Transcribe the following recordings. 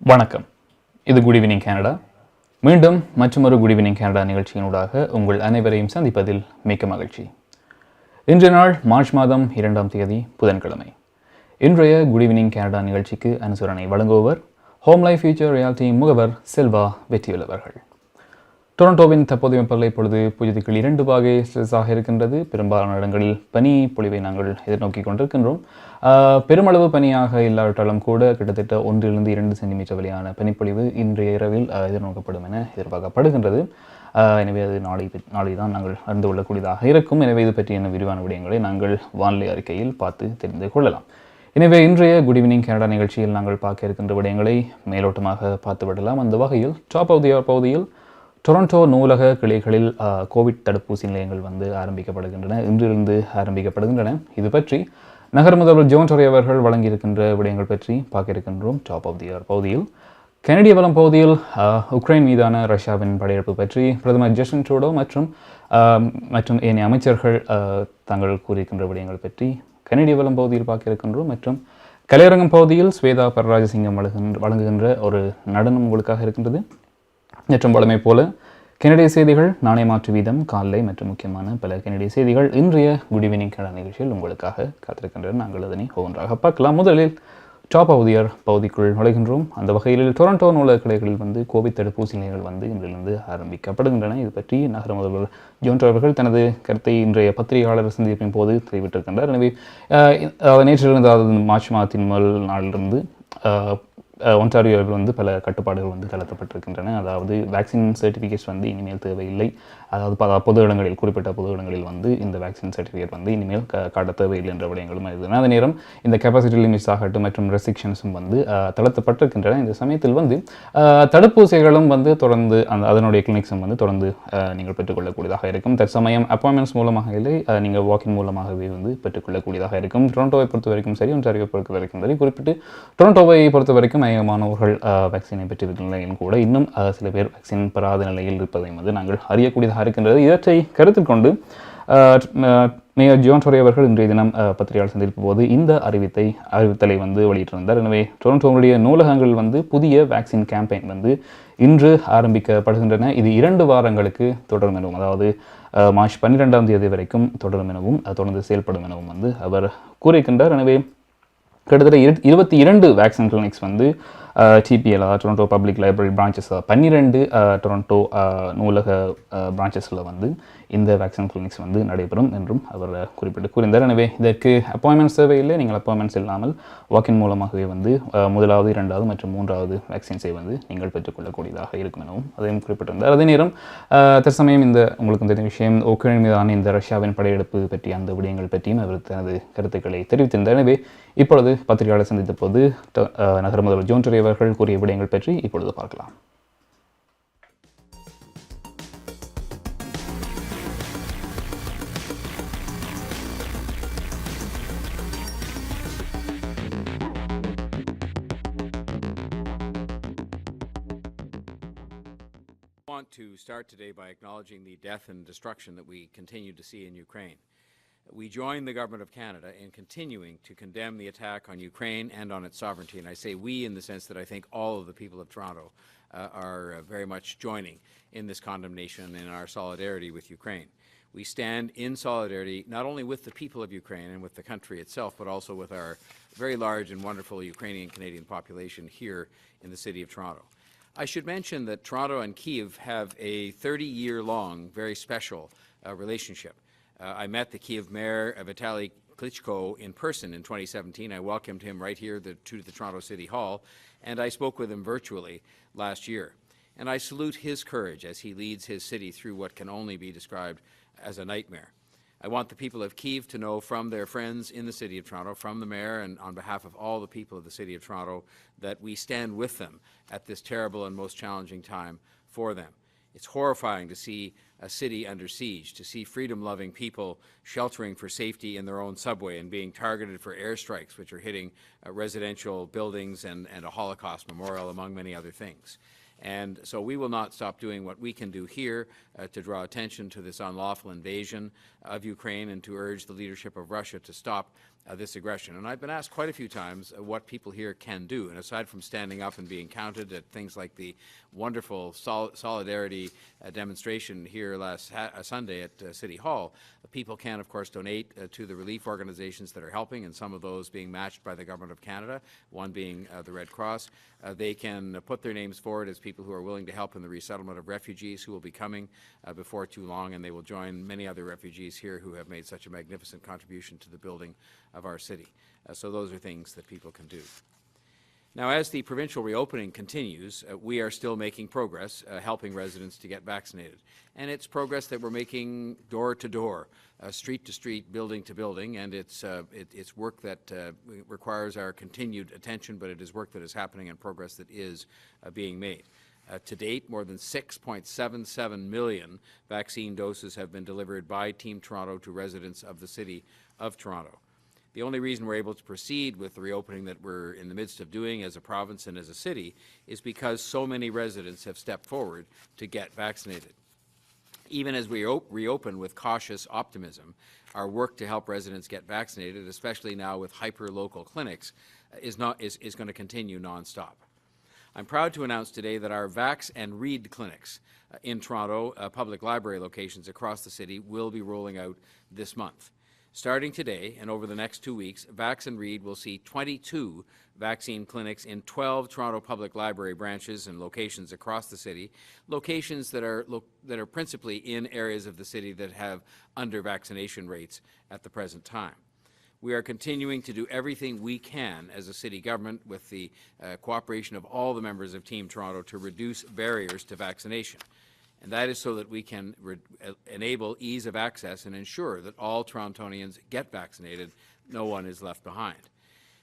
வணக்கம். இது good evening Canada. மீண்டும் மற்றொரு குட் ஈவினிங் கனடா நிகழ்ச்சியினூடாக உங்கள் அனைவரையும் சந்திப்பதில் மிக்க மகிழ்ச்சி. இன்றைய நாள் மார்ச் மாதம் 2ஆம் தேதி புதன்கிழமை. இன்றைய குட் ஈவினிங் கனடா நிகழ்ச்சிக்கு அனுசரணை வழங்குபவர் ஹோம் லைஃப் ஃபியூச்சர் ரியாலிட்டி முகவர் செல்வா வெற்றியுள்ளவர்கள். டொரண்டோவின் தற்போதைய வெப்பநிலை இப்பொழுது 0.2 செல்சியஸாக இருக்கின்றது. பெரும்பாலான இடங்களில் பனி பொழிவை நாங்கள் எதிர்நோக்கி கொண்டிருக்கின்றோம். பெருமளவு பனியாக இல்லாவிட்டாலும் கூட கிட்டத்தட்ட 1-2 சென்டிமீட்டர் வரையான பனிப்பொழிவு இன்றைய இரவில் எதிர்நோக்கப்படும் என எதிர்பார்க்கப்படுகின்றது. எனவே அது நாளை தான் நாங்கள் அறிந்து கொள்ளக்கூடியதாக இருக்கும். எனவே இது பற்றியான விரிவான விடயங்களை நாங்கள் வானிலை அறிக்கையில் பார்த்து தெரிந்து கொள்ளலாம். எனவே இன்றைய குட் ஈவினிங் கனடா நிகழ்ச்சியில் நாங்கள் பார்க்க இருக்கின்ற விடயங்களை மேலோட்டமாக பார்த்துவிடலாம். அந்த வகையில் டாப் ஆஃப் தி ஹவர் பகுதியில் டொரண்டோ நூலக கிளைகளில் கோவிட் தடுப்பூசி நிலையங்கள் ஆரம்பிக்கப்படுகின்றன. இன்றிலிருந்து ஆரம்பிக்கப்படுகின்றன. இது பற்றி நகர முதல்வர் டோரி அவர்கள் வழங்கியிருக்கின்ற விடயங்கள் பற்றி பார்க்க இருக்கின்றோம். டாப் ஆஃப் தி ஹவர் பகுதியில் கனடிய வளம் பகுதியில் உக்ரைன் மீதான ரஷ்யாவின் படையெடுப்பு பற்றி பிரதமர் ஜஸ்டின் ட்ரூடோ மற்றும் ஏனைய அமைச்சர்கள் தாங்கள் கூறியிருக்கின்ற விடயங்கள் பற்றி கனடிய வளம் பகுதியில் பார்க்க இருக்கின்றோம். மற்றும் கலையரங்கம் பகுதியில் ஸ்வேதா பரராஜசிங்கம் வழங்குகின்ற ஒரு நடனம் உங்களுக்காக இருக்கின்றது. மற்றும் வழமை போல கனடிய செய்திகள், நாணய மாற்று வீதம், காலை மற்றும் முக்கியமான பல கனடிய செய்திகள் இன்றைய குட் ஈவினிங் கனடா நிகழ்ச்சியில் உங்களுக்காக காத்திருக்கின்றன. நாங்கள் அதனை ஒவ்வொன்றாக பார்க்கலாம். முதலில் டாப் ஆஃப் தி ஹவர் பகுதிக்குள் நுழைகின்றோம். அந்த வகையில் டொரண்டோ நூலக கிளைகளில் கோவிட் தடுப்பூசி நிலையங்கள் இன்றிலிருந்து ஆரம்பிக்கப்படுகின்றன. இது பற்றி நகர முதல்வர் டோரி அவர்கள் தனது கருத்தை இன்றைய பத்திரிகையாளர் சந்திப்பின் போது தெரிவித்திருக்கின்றார். எனவே நேற்றிலிருந்து, அதாவது மார்ச் மாதத்தின் முதல் நாளிலிருந்து ஒன்டாரியோவில் பல கட்டுப்பாடுகள் தளர்த்தப்பட்டிருக்கின்றன. அதாவது வேக்சின் சர்டிஃபிகேட்ஸ் இனிமேல் தேவையில்லை. அதாவது பொது இடங்களில், குறிப்பிட்ட பொது இடங்களில் இந்த வேக்சின் சர்டிஃபிகேட் இனிமேல் காட்ட தேவையில்லை என்ற விடயங்களும் இருந்தன. அதே நேரம் இந்த கெப்பாசிட்டி லிமிட்ஸ் ஆகட்டும் மற்றும் ரெஸ்ட்ரிக்ஷன்ஸும் தளர்த்தப்பட்டிருக்கின்றன. இந்த சமயத்தில் தடுப்பூசிகளும் தொடர்ந்து அதனுடைய கிளினிக்ஸும் தொடர்ந்து நீங்கள் பெற்றுக்கொள்ளக்கூடியதாக இருக்கும். தற்சமயம் அப்பாயின்மெண்ட்ஸ் மூலமாக இல்லை, நீங்கள் வாக்கின் மூலமாகவே பெற்றுக்கொள்ளக்கூடியதாக இருக்கும். டொரண்டோவை பொறுத்த வரைக்கும் சரி, ஒன்டாரியோவை பொறுத்த வரைக்கும் சரி. குறிப்பிட்டு டொரண்டோவை பொறுத்த வரைக்கும் மாணவர்கள் வேக்சினை பெற்றிருக்கிற நிலையில் கூட இன்னும் சில பேர் வேக்சின் பெறாத நிலையில் இருப்பதை நாங்கள் அறியக்கூடியதாக இருக்கின்றது. இவற்றை கருத்தில் கொண்டு மேயர் டோரி அவர்கள் இன்றைய தினம் பத்திரிகையாளர் சந்திப்பு போது இந்த அறிவித்தலை வெளியிட்டிருந்தார். எனவே டொரண்டோவுடைய நூலகங்கள் புதிய வேக்சின் கேம்பெயின் இன்று ஆரம்பிக்கப்படுகின்றன. இது 2 வாரங்களுக்கு தொடரும் எனவும், அதாவது மார்ச் 12ஆம் தேதி வரைக்கும் தொடரும் எனவும் தொடர்ந்து செயல்படும் எனவும் அவர் கூறியிருக்கின்றார். எனவே கிட்டத்தட்ட 22 vaccine clinics DPL, Toronto public library branches, 12 Toronto நூலக பிரான்ச்சஸில் இந்த வேக்சின் கிளினிக்ஸ் நடைபெறும் என்றும் அவர் கூறியிருந்தார். எனவே இதற்கு அப்பாயின்மெண்ட்ஸ் தேவையில்லை. நீங்கள் அப்பாயின்மெண்ட்ஸ் இல்லாமல் வாக்கின் மூலமாகவே முதலாவது, 2வது மற்றும் 3வது வேக்சின்ஸை நீங்கள் பெற்றுக்கொள்ளக்கூடியதாக இருக்கும் எனவும் அதையும் குறிப்பிட்டிருந்தார். அதே நேரம் தற்சமயம் உங்களுக்கு தெரிந்த விஷயம், உக்ரைன் மீதான இந்த ரஷ்யாவின் படையெடுப்பு பற்றி அந்த விடயங்கள் பற்றியும் அவர் தனது கருத்துக்களை தெரிவித்திருந்தார். எனவே இப்பொழுது பத்திரிகையாளர் சந்தித்த போது நகர முதல்வர் டோரி அவர்கள் கூறிய விடயங்கள் பற்றி இப்பொழுது பார்க்கலாம். I want to start today by acknowledging the death and destruction that we continue to see in Ukraine. We join the Government of Canada in continuing to condemn the attack on Ukraine and on its sovereignty. And I say we in the sense that I think all of the people of Toronto are very much joining in this condemnation and in our solidarity with Ukraine. We stand in solidarity not only with the people of Ukraine and with the country itself, but also with our very large and wonderful Ukrainian-Canadian population here in the city of Toronto. I should mention that Toronto and Kyiv have a 30-year-long, very special relationship. I met the Kyiv mayor, Vitaly Klitschko, in person in 2017. I welcomed him right here to the Toronto City Hall, and I spoke with him virtually last year. And I salute his courage as he leads his city through what can only be described as a nightmare. I want the people of Kyiv to know from their friends in the City of Toronto, from the Mayor, and on behalf of all the people of the City of Toronto, that we stand with them at this terrible and most challenging time for them. It's horrifying to see a city under siege, to see freedom-loving people sheltering for safety in their own subway and being targeted for airstrikes, which are hitting residential buildings and a Holocaust memorial, among many other things. And so we will not stop doing what we can do here to draw attention to this unlawful invasion of Ukraine and to urge the leadership of Russia to stop this aggression. And I've been asked quite a few times what people here can do. And aside from standing up and being counted at things like the wonderful solidarity demonstration here last Sunday at City Hall, people can, of course, donate to the relief organizations that are helping, and some of those being matched by the Government of Canada, one being the Red Cross. They can put their names forward as people who are willing to help in the resettlement of refugees who will be coming before too long, and they will join many other refugees here who have made such a magnificent contribution to the building of our city. So those are things that people can do. Now, as the provincial reopening continues, we are still making progress, helping residents to get vaccinated. And it's progress that we're making door to door, street to street, building to building, and it's work that requires our continued attention, but it is work that is happening and progress that is being made. To date, more than 6.77 million vaccine doses have been delivered by Team Toronto to residents of the City of Toronto. The only reason we're able to proceed with the reopening that we're in the midst of doing as a province and as a city is because so many residents have stepped forward to get vaccinated. Even as we reopen with cautious optimism, our work to help residents get vaccinated, especially now with hyper-local clinics, is going to continue nonstop. I'm proud to announce today that our Vax and Read clinics in Toronto, public library locations across the city, will be rolling out this month. Starting today and over the next 2 weeks, Vax and Read will see 22 vaccine clinics in 12 Toronto Public Library branches and locations across the city, locations that are principally in areas of the city that have under-vaccination rates at the present time. We are continuing to do everything we can as a city government with the cooperation of all the members of Team Toronto to reduce barriers to vaccination. And that is so that we can enable ease of access and ensure that all Torontonians get vaccinated, no one is left behind.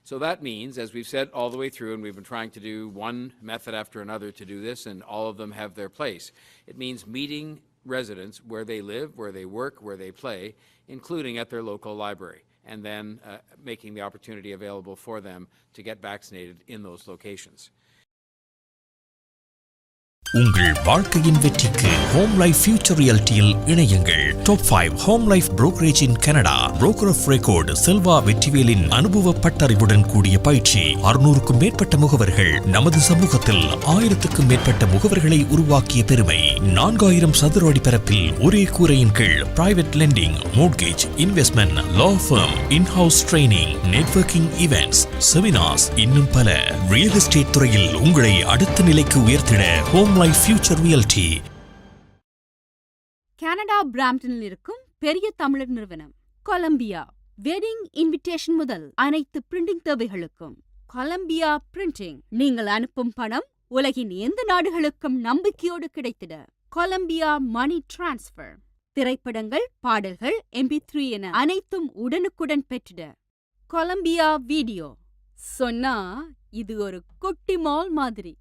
So that means, as we've said all the way through, and we've been trying to do one method after another to do this, and all of them have their place, it means meeting residents where they live, where they work, where they play, including at their local library, and then making the opportunity available for them to get vaccinated in those locations. உங்கள் வாழ்க்கையின் வெற்றிக்கு home life future ரியாலிட்டியில் இணையுங்கள். Top 5 home life brokerage in Canada. Broker of record Selva வெற்றிவேலின் அனுபவ பட்டறிவுடன் கூடிய பயிற்சி. 600க்கும் மேற்பட்ட முகவர்கள் நமது சமூகத்தில் 1000க்கும் மேற்பட்ட முகவர்களை உருவாக்கிய பெருமை. 4000 சதுர அடி பரப்பில் ஒரே கூரையின் கீழ் private lending, mortgage, investment, law firm, in house training, networking events, seminars, இன்னும் பல. ரியல் எஸ்டேட் துறையில் உங்களை அடுத்த நிலைக்கு உயர்த்திட ஹோம் ஃபியூச்சர் ரியாலிட்டி. கனடா பிராம்ப்டனில் இருக்கும் பெரிய தமிழர் நிறுவனம் கொலம்பியா. வெட்டிங் இன்விடேஷன் முதல் அனைத்து பிரிண்டிங் தேவைகளுக்கும் கொலம்பியா பிரிண்டிங். நீங்கள் அனுப்பும் பணம் உலகின் எந்த நாடுகளுக்கும் நம்பிக்கையோடு கிடைத்திட கொலம்பியா மணி டிரான்ஸ்ஃபர். திரைப்படங்கள், பாடல்கள், MP3 என அனைத்தும் உடனுக்குடன் பெற்றிட கொலம்பியா வீடியோ. சொன்னா இது ஒரு குட்டி மால் மாதிரி.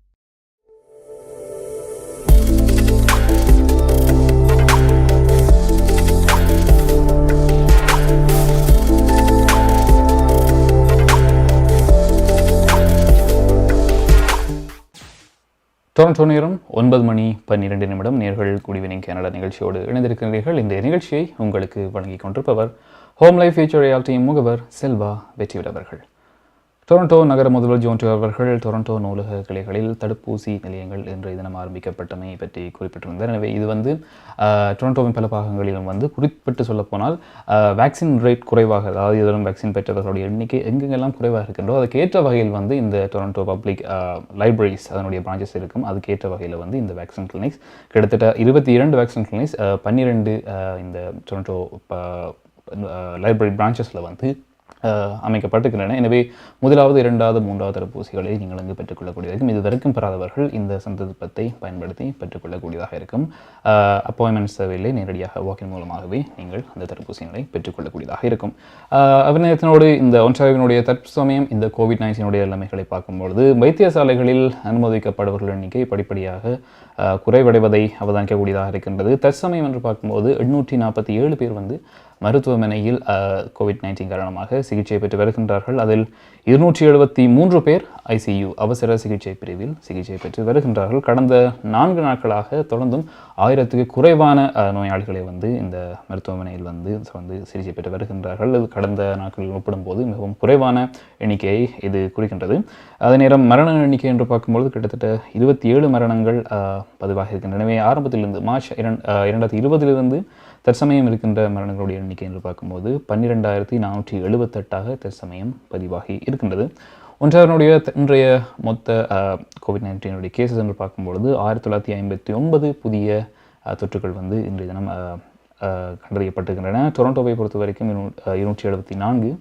டொரண்டோ நேரம் 9:12 நேர்கள் குட் ஈவினிங் கனடா நிகழ்ச்சியோடு இணைந்திருக்கிறீர்கள். இந்த நிகழ்ச்சியை உங்களுக்கு வழங்கிக் கொண்டிருப்பவர் ஹோம் லைஃப் ஃபியூச்சர் ரியாலிட்டி முகவர் செல்வா வெற்றிவிடவர்கள். டொரண்டோ நகர முதல்வர் ஜோன் அவர்கள் டொரண்டோ நூலக கிளைகளில் தடுப்பூசி நிலையங்கள் இன்றைய தினம் ஆரம்பிக்கப்பட்டமை பற்றி குறிப்பிட்டிருந்தார். எனவே இது டொரண்டோவின் பல பாகங்களிலும் குறிப்பிட்டு சொல்லப்போனால் வேக்சின் ரேட் குறைவாக, அதாவது இதெல்லாம் வேக்சின் பெற்றவர்களுடைய எண்ணிக்கை எங்கெங்கெல்லாம் குறைவாக இருக்கின்றோ அதுக்கேற்ற வகையில் இந்த டொரண்டோ பப்ளிக் லைப்ரரிஸ் அதனுடைய பிரான்ச்சஸ் இருக்கும். அதுக்கேற்ற வகையில் இந்த வேக்சின் கிளினிக்ஸ் கிட்டத்தட்ட 22 வேக்சின் கிளினிக்ஸ் 12 இந்த டொரண்டோ லைப்ரரி பிரான்ச்சஸில் அமைக்கப்பட்டிருக்கின்றன. எனவே முதலாவது, இரண்டாவது, மூன்றாவது தடுப்பூசிகளை நீங்கள் அங்கு பெற்றுக்கொள்ளக்கூடியதாக இருக்கும். இதுவரைக்கும் பெறாதவர்கள் இந்த சந்தர்ப்பத்தை பயன்படுத்தி பெற்றுக்கொள்ளக்கூடியதாக இருக்கும். அப்பாயின்மெண்ட் சேவையிலே நேரடியாக வாக்கின் மூலமாகவே நீங்கள் அந்த தடுப்பூசிகளை பெற்றுக்கொள்ளக்கூடியதாக இருக்கும். அபிநயத்தினோடு இந்த ஒன்றாவினுடைய தற்சமயம் இந்த COVID-19 நிலைமைகளை பார்க்கும்பொழுது வைத்தியசாலைகளில் அனுமதிக்கப்படுபவர்கள் எண்ணிக்கை படிப்படியாக குறைவடைவதை அவதானிக்கக்கூடியதாக இருக்கின்றது. தற்சமயம் என்று பார்க்கும்போது 847 பேர் மருத்துவமனையில் COVID-19 காரணமாக சிகிச்சை பெற்று வருகின்றார்கள். அதில் 273 பேர் ICU அவசர சிகிச்சை பிரிவில் சிகிச்சை பெற்று வருகின்றார்கள். கடந்த 4 நாட்களாக தொடர்ந்தும் 1000க்கு குறைவான நோயாளிகளை வந்து இந்த மருத்துவமனையில் வந்து சிகிச்சை பெற்று வருகின்றார்கள். இது கடந்த நாட்களில் ஒப்பிடும்போது மிகவும் குறைவான எண்ணிக்கையை இது குறிக்கின்றது. அதே நேரம் மரண எண்ணிக்கை என்று பார்க்கும்போது கிட்டத்தட்ட 27 மரணங்கள் பதிவாக இருக்கின்றன. எனவே ஆரம்பத்திலிருந்து மார்ச் 2020 தற்சமயம் இருக்கின்ற மரணங்களுடைய எண்ணிக்கை என்று பார்க்கும்போது 12,478 தற்சமயம் பதிவாகி இருக்கின்றது. ஒன்றாவனுடைய இன்றைய மொத்த COVID-19 கேசஸ் என்று பார்க்கும்பொழுது 1959 புதிய தொற்றுகள் வந்து இன்றைய தினம் கண்டறியப்பட்டிருக்கின்றன. டொரண்டோவை பொறுத்த வரைக்கும் 274,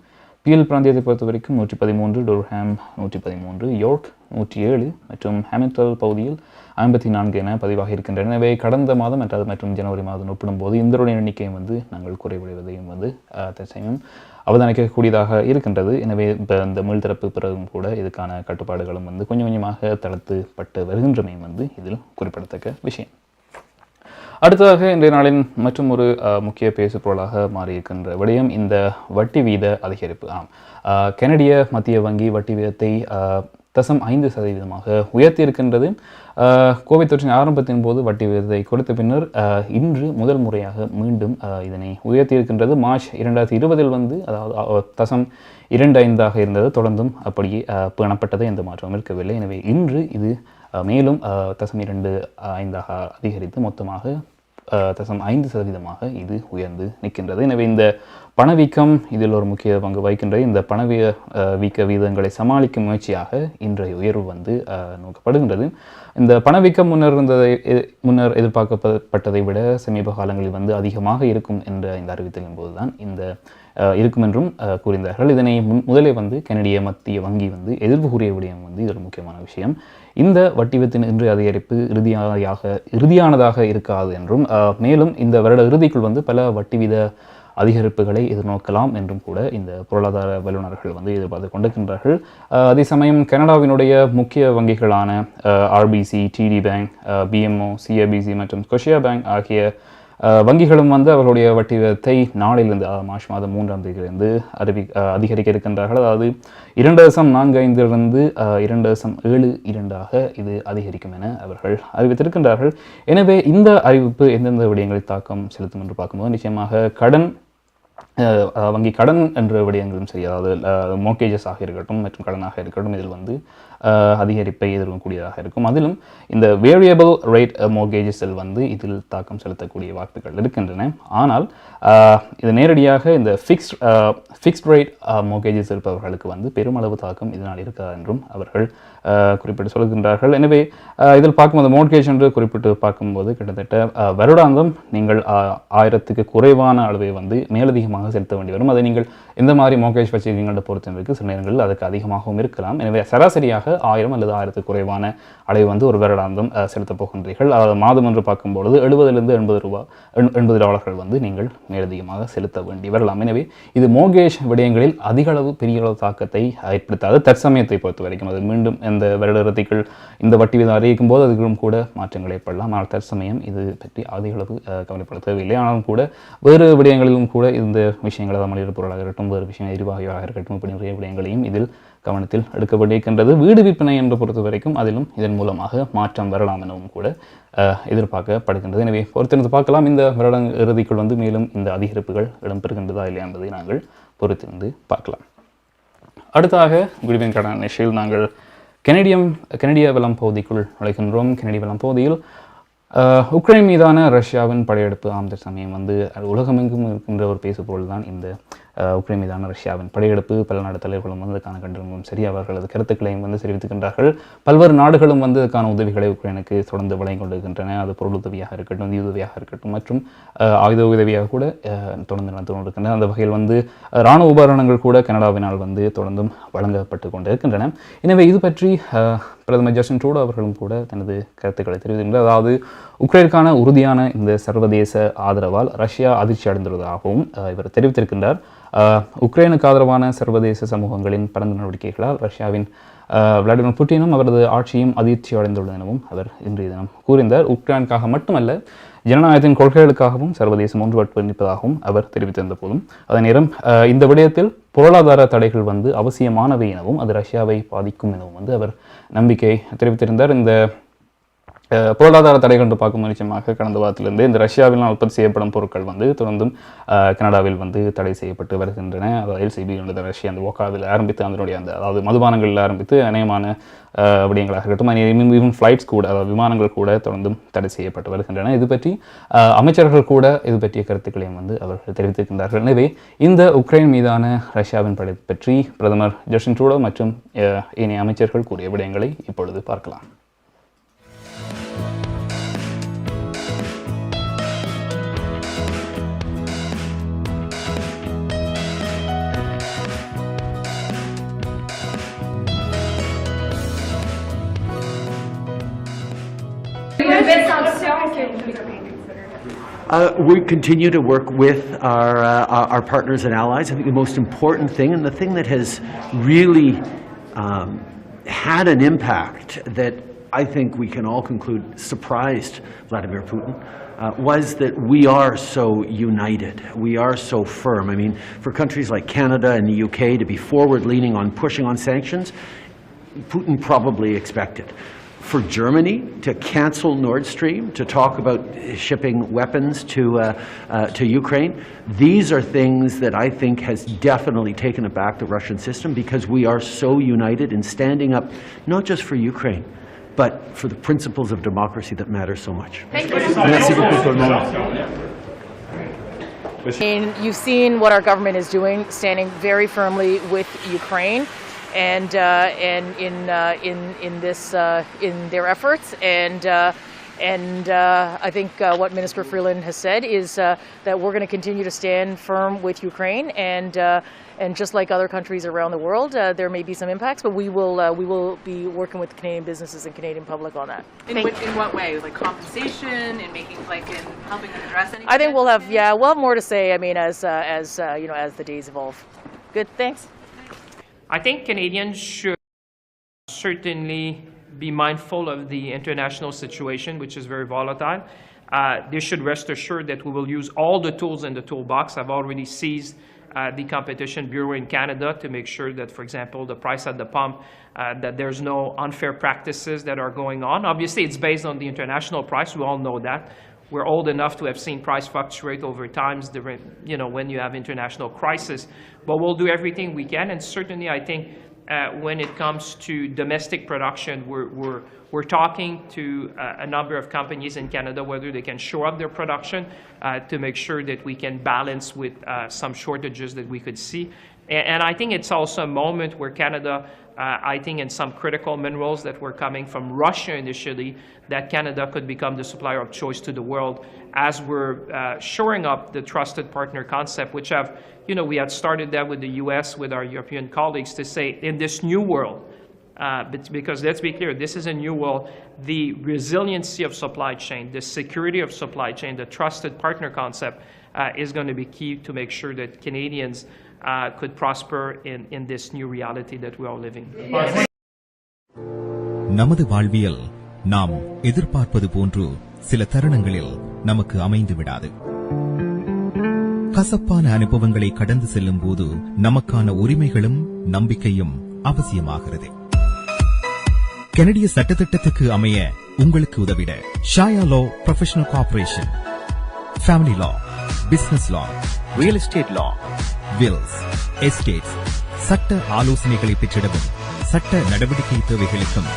பிஎல் பிராந்தியத்தை பொறுத்த வரைக்கும் 113, டோர்ஹாம் 113, யோர்க் 107 மற்றும் ஹாமில்டன் பகுதியில் 54 என பதிவாக இருக்கின்றன. எனவே கடந்த மாதம் மற்றும் ஜனவரி மாதம் ஒப்பிடும்போது இந்த எண்ணிக்கையும் வந்து நாங்கள் குறைவடைவதையும் வந்து தற்சமயம் அவதானிக்கக்கூடியதாக இருக்கின்றது. எனவே இப்போ இந்த மீள்திறப்பு பிறகும் கூட இதுக்கான கட்டுப்பாடுகளும் வந்து கொஞ்சம் கொஞ்சமாக தளர்த்தப்பட்டு வருகின்றமையும் வந்து இதில் குறிப்பிடத்தக்க விஷயம். அடுத்ததாக இன்றைய நாளின் மற்றும் ஒரு முக்கிய பேசுபொருளாக மாறியிருக்கின்ற விடயம் இந்த வட்டி வீத அதிகரிப்பு. கனடிய மத்திய வங்கி வட்டி வீதத்தை 0.5% உயர்த்தியிருக்கின்றது. கோவிட் தொற்றின் ஆரம்பத்தின் போது வட்டி வீதத்தை கொடுத்த பின்னர் இன்று முதல் முறையாக மீண்டும் இதனை உயர்த்தியிருக்கின்றது. மார்ச் 2020 வந்து அதாவது 0.25 இருந்தது. தொடர்ந்தும் அப்படியே பேணப்பட்டது, எந்த மாற்றமும் இருக்கவில்லை. எனவே இன்று இது மேலும் 0.25 அதிகரித்து மொத்தமாக 0.5% இது உயர்ந்து நிற்கின்றது. எனவே இந்த பணவீக்கம் இதில் ஒரு முக்கிய பங்கு வகிக்கின்றது. இந்த பணவீக்க வீதங்களை சமாளிக்கும் முயற்சியாக இன்றைய உயர்வு வந்து நோக்கப்படுகின்றது. இந்த பணவீக்கம் முன்னர் எதிர்பார்க்கப்பட்டதை விட சமீப காலங்களில் வந்து அதிகமாக இருக்கும் என்ற இந்த அறிவித்தலின் போதுதான் இந்த இருக்கும் என்றும் கூறினார்கள். இதனை முதலே வந்து கனடிய மத்திய வங்கி வந்து எதிர்ப்பு கூறிய விடயம் வந்து இது ஒரு முக்கியமான விஷயம். இந்த வட்டி வீதத்தின் இன்றைய அதிகரிப்பு இறுதியானதாக இருக்காது என்றும் மேலும் இந்த வருட இறுதிக்குள் வந்து பல வட்டி வீத அதிகரிப்புகளை எதிர்நோக்கலாம் என்றும் கூட இந்த பொருளாதார வல்லுநர்கள் வந்து எதிர்பார்த்து கொண்டிருக்கின்றார்கள். அதே சமயம் கனடாவினுடைய முக்கிய வங்கிகளான RBC, TD bank, BMO, CIBC மற்றும் ஸ்கொஷியா பேங்க் ஆகிய வங்கிகளும் வந்து அவர்களுடைய வட்டி வீதத்தை நாளிலிருந்து மார்ச் மாதம் 3ஆம் தேதியிலிருந்து அதிகரிக்க இருக்கின்றார்கள். அதாவது 2.45 2.72 இது அதிகரிக்கும் என அவர்கள் அறிவித்திருக்கின்றார்கள். எனவே இந்த அறிவிப்பு எந்தெந்த விடயங்களில் தாக்கம் செலுத்தும் என்று பார்க்கும்போது நிச்சயமாக வங்கி கடன் என்ற விடயங்களும் சரி, அதாவது மோர்கேஜஸ் ஆக இருக்கட்டும் மற்றும் கடனாக இருக்கட்டும், இதில் வந்து அதிகரிப்பை எதிர்க்கக்கூடியதாக இருக்கும். அதிலும் இந்த வேரியபிள் ரேட் மோர்கேஜஸில் வந்து இதில் தாக்கம் செலுத்தக்கூடிய வாய்ப்புகள் இருக்கின்றன. ஆனால் இது நேரடியாக இந்த ஃபிக்ஸ்ட் ரேட் மோர்கேஜஸ் இருப்பவர்களுக்கு வந்து பெருமளவு தாக்கம் இதனால் இருக்காது என்றும் அவர்கள் குறிப்பிட்டு சொல்கின்றார்கள். எனவே இதில் பார்க்கும்போது மோர்கேஜ் என்று குறிப்பிட்டு பார்க்கும்போது கிட்டத்தட்ட வருடாந்தம் நீங்கள் 1000க்கு குறைவான அளவை வந்து மேலதிகமாக செலுத்த வேண்டி வரும். அதை நீங்கள் எந்த மாதிரி மோர்கேஜ் வச்சிருக்கீங்கன்ற பொறுத்திருக்கு. சில நேரங்களில் அதுக்கு அதிகமாகவும் இருக்கலாம். எனவே சராசரியாக 1000 அல்லது 1000க்கு குறைவான அளவை வந்து ஒரு வருடாந்தம் செலுத்தப் போகின்றீர்கள். அதாவது மாதம் என்று பார்க்கும்பொழுது $70 வந்து நீங்கள் மேலதிகமாக செலுத்த வேண்டி வரலாம். எனவே இது மோர்கேஜ் விடயங்களில் அதிக அளவு பெரிய அளவு தாக்கத்தை ஏற்படுத்தாது தற்சமயத்தை பொறுத்த வரைக்கும். அது மீண்டும் இந்த வருட இறுதிக்குள் இந்த வட்டி வீதம் அறிவிக்கும் போது அதுக்கும் கூட மாற்றங்கள் ஏற்படலாம். ஆனால் தற்சமயம் இது பற்றி அதிக அளவு கவலைப்பட தேவையில்லை. ஆனாலும் கூட வேறு விடயங்களிலும் கூட இந்த விஷயங்கள் மனித பொருளாக இருக்கட்டும், வேறு விஷயம் எரிவாயுவாக இருக்கட்டும், இப்படி நிறைய விடயங்களையும் இதில் கவனத்தில் எடுக்கப்பட்டிருக்கின்றது. வீடு விற்பனை என்று பொறுத்த வரைக்கும் அதிலும் இதன் மூலமாக மாற்றம் வரலாம் எனவும் கூட எதிர்பார்க்கப்படுகின்றது. எனவே பொறுத்திருந்து பார்க்கலாம் இந்த வருட இறுதிக்குள் வந்து மேலும் இந்த அதிகரிப்புகள் இடம்பெறுகின்றதா இல்லையா என்பதை நாங்கள் பொறுத்திருந்து பார்க்கலாம். அடுத்ததாக குடிவின் கடன் நிகழ்ச்சியில் நாங்கள் கனடிய வளம் பகுதிக்குள் நுழைகின்றோம். கனடிய வளம் பகுதியில் உக்ரைன் மீதான ரஷ்யாவின் படையெடுப்பு சமயம் வந்து உலகமெங்கும் இருக்கின்ற ஒரு பேசுபொருள் தான் இந்த உக்ரைன் மீதான ரஷ்யாவின் படையெடுப்பு. பல நாடு தலைவர்களும் வந்து அதுக்கான கண்டனமும் சரி, அவர்களது கருத்துக்களையும் வந்து தெரிவித்துக்கின்றார்கள். பல்வேறு நாடுகளும் வந்து அதுக்கான உதவிகளை உக்ரைனுக்கு தொடர்ந்து வழங்கி கொண்டிருக்கின்றன. அது பொருள் உதவியாக இருக்கட்டும், நிதி உதவியாக இருக்கட்டும் மற்றும் ஆயுத உதவியாக கூட தொடர்ந்து நடந்து கொண்டிருக்கின்றன. அந்த வகையில் வந்து இராணுவ உபகரணங்கள் கூட கனடாவினால் வந்து தொடர்ந்தும் வழங்கப்பட்டு கொண்டிருக்கின்றன. எனவே இது பற்றி பிரதமர் ஜஸ்டின் ட்ரூடோ அவர்களும் கூட தனது கருத்துக்களை தெரிவிக்கின்றார். அதாவது உக்ரைனுக்கான உறுதியான இந்த சர்வதேச ஆதரவால் ரஷ்யா அதிர்ச்சி அடைந்துள்ளதாகவும் இவர் தெரிவித்திருக்கின்றார். உக்ரைனுக்கு ஆதரவான சர்வதேச சமூகங்களின் பரந்த நடவடிக்கைகளால் ரஷ்யாவின் விளாடிமிர் புட்டினும் அவரது ஆட்சியும் அதிர்ச்சி அடைந்துள்ளது எனவும் அவர் இன்றைய தினம் கூறினார். உக்ரைனுக்காக மட்டுமல்ல, ஜனநாயகத்தின் கொள்கைகளுக்காகவும் சர்வதேசம் ஒன்றுபட்டு நிற்பதாகவும் அவர் தெரிவித்திருந்த போதும் அதே நேரம் இந்த விடயத்தில் பொருளாதார தடைகள் அவசியமானவை எனவும் அது ரஷ்யாவை பாதிக்கும் எனவும் அவர் நம்பிக்கை தெரிவித்திருந்தார். இந்த பொருளாதார தடைகள் என்று பார்க்கும் நிச்சயமாக கடந்த வாரத்திலிருந்து இந்த ரஷ்யாவில் உற்பத்தி செய்யப்படும் பொருட்கள் தொடர்ந்தும் கனடாவில் தடை செய்யப்பட்டு வருகின்றன. அதாவது எல்சிபி என்ற ரஷ்யா அந்த ஓக்காவில் ஆரம்பித்து அதனுடைய அதாவது மதுபானங்களில் ஆரம்பித்து அநேகமான விடயங்களாக இருக்கட்டும், ஈவன் ஃப்ளைட்ஸ் கூட அதாவது விமானங்கள் கூட தொடர்ந்தும் தடை செய்யப்பட்டு வருகின்றன. இது பற்றி அமைச்சர்கள் கூட இது பற்றிய கருத்துக்களையும் அவர்கள் தெரிவித்திருக்கின்றார்கள். எனவே இந்த உக்ரைன் மீதான ரஷ்யாவின் படை பற்றி பிரதமர் ஜஸ்டின் ட்ரூடோ மற்றும் ஏனைய அமைச்சர்கள் கூறிய விடயங்களை இப்பொழுது பார்க்கலாம். We continue to work with our partners and allies. I think the most important thing, and the thing that has really had an impact that I think we can all conclude surprised Vladimir Putin, was that we are so united. We are so firm. I mean, for countries like Canada and the UK to be forward-leaning on pushing on sanctions, Putin probably expected. For Germany to cancel Nord Stream, to talk about shipping weapons to Ukraine, these are things that I think has definitely taken aback the Russian system, because we are so united in standing up not just for Ukraine, but for the principles of democracy that matter so much. Thank you. And you've seen what our government is doing, standing very firmly with Ukraine. And in their efforts, and I think what Minister Freeland has said is that we're going to continue to stand firm with Ukraine, and just like other countries around the world, there may be some impacts, but we will be working with Canadian businesses and Canadian public on that. In what way? Like compensation and making in helping them address anything? I think we'll have more to say. I mean, as the days evolve. Good. Thanks. I think Canadians should certainly be mindful of the international situation, which is very volatile. They should rest assured that we will use all the tools in the toolbox. I've already seized the Competition Bureau in Canada to make sure that, for example, the price at the pump, that there's no unfair practices that are going on. Obviously, it's based on the international price. We all know that. We're old enough to have seen price fluctuate over times, when you have international crisis. But we'll do everything we can, and certainly I think when it comes to domestic production, we're talking to a number of companies in Canada whether they can shore up their production to make sure that we can balance with some shortages that we could see. And I think it's also a moment where Canada, I think in some critical minerals that were coming from Russia initially, that Canada could become the supplier of choice to the world as we're shoring up the trusted partner concept, which we had started that with the US, with our European colleagues, to say in this new world, because let's be clear, this is a new world, the resiliency of supply chain, the security of supply chain, the trusted partner concept is going to be key to make sure that Canadians could prosper in this new reality that we are living. நமது வாழ்வியல் நாம் எதிர்பார்ப்பது போன்று சில தருணங்களில் நமக்கு அமைந்து விடாது. கசப்பான அனுபவங்களை கடந்து செல்லும் போது நமக்கான உரிமைகளும் நம்பிக்கையும் அவசியமாகிறது. கனடிய சட்டத்திட்டத்துக்கு அமைய உங்களுக்கு உதவிட ஷாயா லா ப்ரொஃபஷனல் கார்ப்பரேஷன், ஃபேமிலி லா, பிசினஸ் லா, ரியல் எஸ்டேட் லா, வில்ஸ், எஸ்டேட்ஸ், சட்ட ஆலோசனைகளை பெற்றிடவும் சட்ட நடவடிக்கை தேவைகளுக்கும்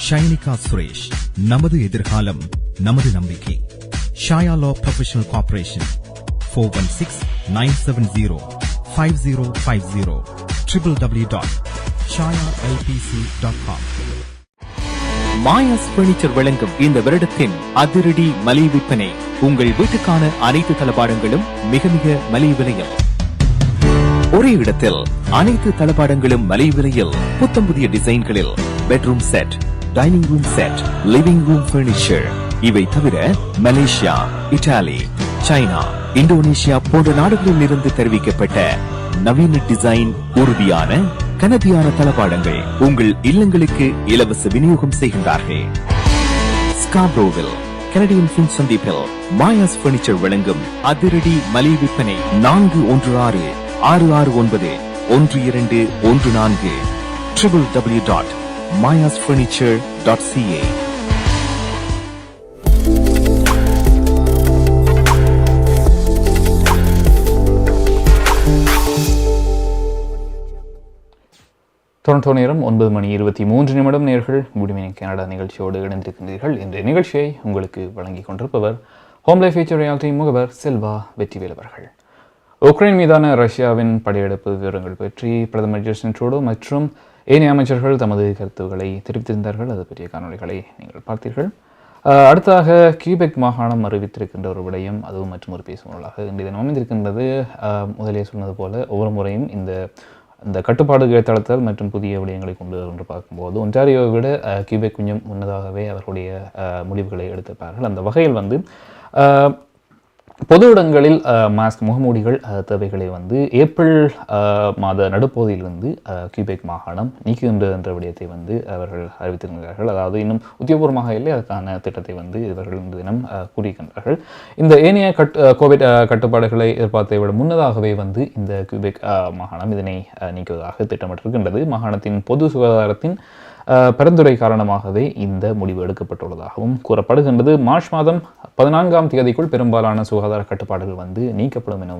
ஷைனிகா சுரேஷ். நமது எதிர்காலம் நமது நம்பிக்கை. Shaya law professional corporation 416-970-5050 www.shayalpc.com. Maya's furniture வழங்கும் இந்த வருடத்தின் அதிரடி மலிவு விற்பனை. உங்கள் வீட்டுக்கான அனைத்து தளபாடங்களும் மிக மிக மலிவு விலையில். ஒரே இடத்தில் அனைத்து தளபாடங்களும் மலிவு விலையில், புத்தம் புதிய டிசைன்களில் bedroom set, dining room set, living room furniture. இவை தவிர மலேசியா, இத்தாலி, சைனா, இந்தோனேஷியா போன்ற நாடுகளில் இருந்து தெரிவிக்கப்பட்ட நவீன டிசைன், உறுதியான கனதியான தளபாடங்கள் உங்கள் இல்லங்களுக்கு இலவச விநியோகம் செய்கின்றார்கள். ஸ்காப்ரோவில் கனடியன் பின் சந்திப்பில் மாயாஸ் பர்னிச்சர் வழங்கும் அதிரடி மலிவு விற்பனை 416-669-1214 www.mayasfurniture.ca. டொரண்டோ நேரம் 9:23 நேர்கள் குட் ஈவினிங் கனடா நிகழ்ச்சியோடு இணைந்திருக்கின்றீர்கள். இன்றைய நிகழ்ச்சியை உங்களுக்கு வழங்கிக் கொண்டிருப்பவர் ஹோம் லைஃப் ஃபியூச்சர் ரியாலிட்டி முகவர் செல்வா வெற்றிவேல் அவர்கள். உக்ரைன் மீதான ரஷ்யாவின் படையெடுப்பு விவரங்கள் பற்றி பிரதமர் ஜஸ்டின் ட்ரூடோ மற்றும் ஏனைய அமைச்சர்கள் தமது கருத்துக்களை தெரிவித்திருந்தார்கள். அது பற்றிய காணொலிகளை நீங்கள் பார்த்தீர்கள். அடுத்ததாக கியூபெக் மாகாணம் அறிவித்திருக்கின்ற ஒரு விடயம், அதுவும் மற்றும் ஒரு பேசுபொருளாக இன்றைய தினம் அமைந்திருக்கின்றது. முதலே சொன்னது போல ஒவ்வொரு முறையும் இந்த கட்டுப்பாடுகள் தளர்த்தல் மற்றும் புதிய விடயங்களை கொண்டு என்று பார்க்கும்போது ஒன்டாரியோவை விட கியூபெக் கொஞ்சம் முன்னதாகவே அவர்களுடைய முடிவுகளை எடுத்திருப்பார்கள். அந்த வகையில் பொது இடங்களில் மாஸ்க் முகமூடிகள் தேவைகளை ஏப்ரல் மாத நடுப்பகுதியிலிருந்து கியூபெக் மாகாணம் நீக்குகின்ற என்ற விடயத்தை அவர்கள் அறிவித்திருக்கிறார்கள். அதாவது இன்னும் உத்தியோகபூர்வமாக இல்லை, அதற்கான திட்டத்தை இவர்கள் இந்த தினம் கூறியிருக்கின்றார்கள். இந்த ஏனைய கோவிட் கட்டுப்பாடுகளை எதிர்பார்த்தை விட முன்னதாகவே இந்த கியூபெக் மாகாணம் இதனை நீக்குவதாக திட்டமிட்டிருக்கின்றது. மாகாணத்தின் பொது சுகாதாரத்தின் பரிந்துரை காரணமாகவே இந்த முடிவு எடுக்கப்பட்டுள்ளதாகவும் கூறப்படுகின்றது. மார்ச் மாதம் 14ஆம் தேதிக்குள் பெரும்பாலான சுகாதார கட்டுப்பாடுகள் நீக்கப்படும் என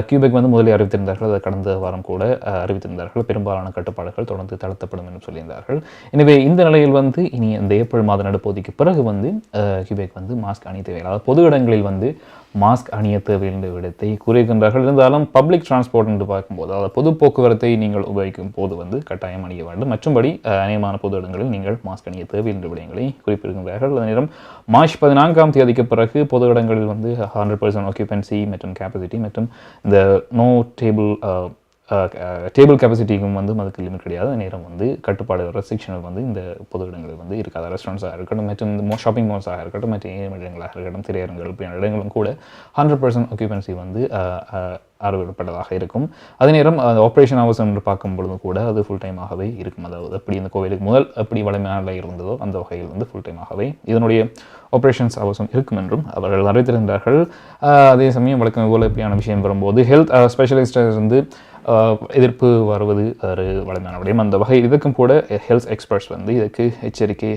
கியூபெக் முதலில் அறிவித்திருந்தார்கள். அதை கடந்த வாரம் கூட அறிவித்திருந்தார்கள். பெரும்பாலான கட்டுப்பாடுகள் தொடர்ந்து தளர்த்தப்படும் என்று சொல்லியிருந்தார்கள். எனவே இந்த நிலையில் இனி இந்த ஏப்ரல் மாத நடுப்பகுதிக்கு பிறகு கியூபெக் மாஸ்க் அணிய தேவையில்லை, அதாவது பொது இடங்களில் மாஸ்க் அணிய தேவை என்ற விடத்தை கூறுகின்றார்கள். இருந்தாலும் பப்ளிக் டிரான்ஸ்போர்ட் என்று பார்க்கும்போது, அதாவது பொது போக்குவரத்தை நீங்கள் உபயோகிக்கும் போது கட்டாயம் அணிய வேண்டும். மற்றும்படி அநேகமான பொது இடங்களில் நீங்கள் மாஸ்க் அணிய தேவை என்ற விடயங்களை குறிப்பிடுகின்றார்கள். அதே நேரம் மார்ச் 14ஆம் தேதிக்கு பிறகு பொது இடங்களில் 100% ஆக்கியூபென்சி மற்றும் கேப்பசிட்டி மற்றும் இந்த நோ டேபிள் கேப்பசிட்டிக்கும் அதுக்கு லிமிட் கிடையாது. நேரம் கட்டுப்பாடு ரெஸ்ட்ரிக்ஷன் இந்த பொது இடங்களில் இருக்காது. ரெஸ்டாரண்ட்ஸாக இருக்கட்டும் மற்றும் இந்த ஷாப்பிங் மால்ஸாக இருக்கட்டும் மற்றும் இடங்களாக இருக்கட்டும் திரையரங்குகள் இப்படியான இடங்களும் கூட 100% ஆக்கியூபென்சி அறிவிக்கப்பட்டதாக இருக்கும். அதே நேரம் ஆப்ரேஷன் ஹவர்ஸ் என்று பார்க்கும் பொழுது கூட அது ஃபுல் டைமாகவே இருக்கும். அதாவது எப்படி இந்த கோவிலுக்கு முதல் எப்படி வலிமையாக இருந்ததோ அந்த வகையில் ஃபுல் டைமாகவே இதனுடைய ஆப்ரேஷன்ஸ் அவசியம் இருக்கும் என்றும் அவர்கள் அறிவித்திருந்தார்கள். அதே சமயம் வழக்கம் போல இப்படியான விஷயம் வரும்போது ஹெல்த் ஸ்பெஷலிஸ்ட் எதிர்ப்பு வருவது ஒரு வலிமையான விடயம். அந்த வகை இதுக்கும் கூட ஹெல்த் எக்ஸ்பர்ட்ஸ் இதற்கு எச்சரிக்கை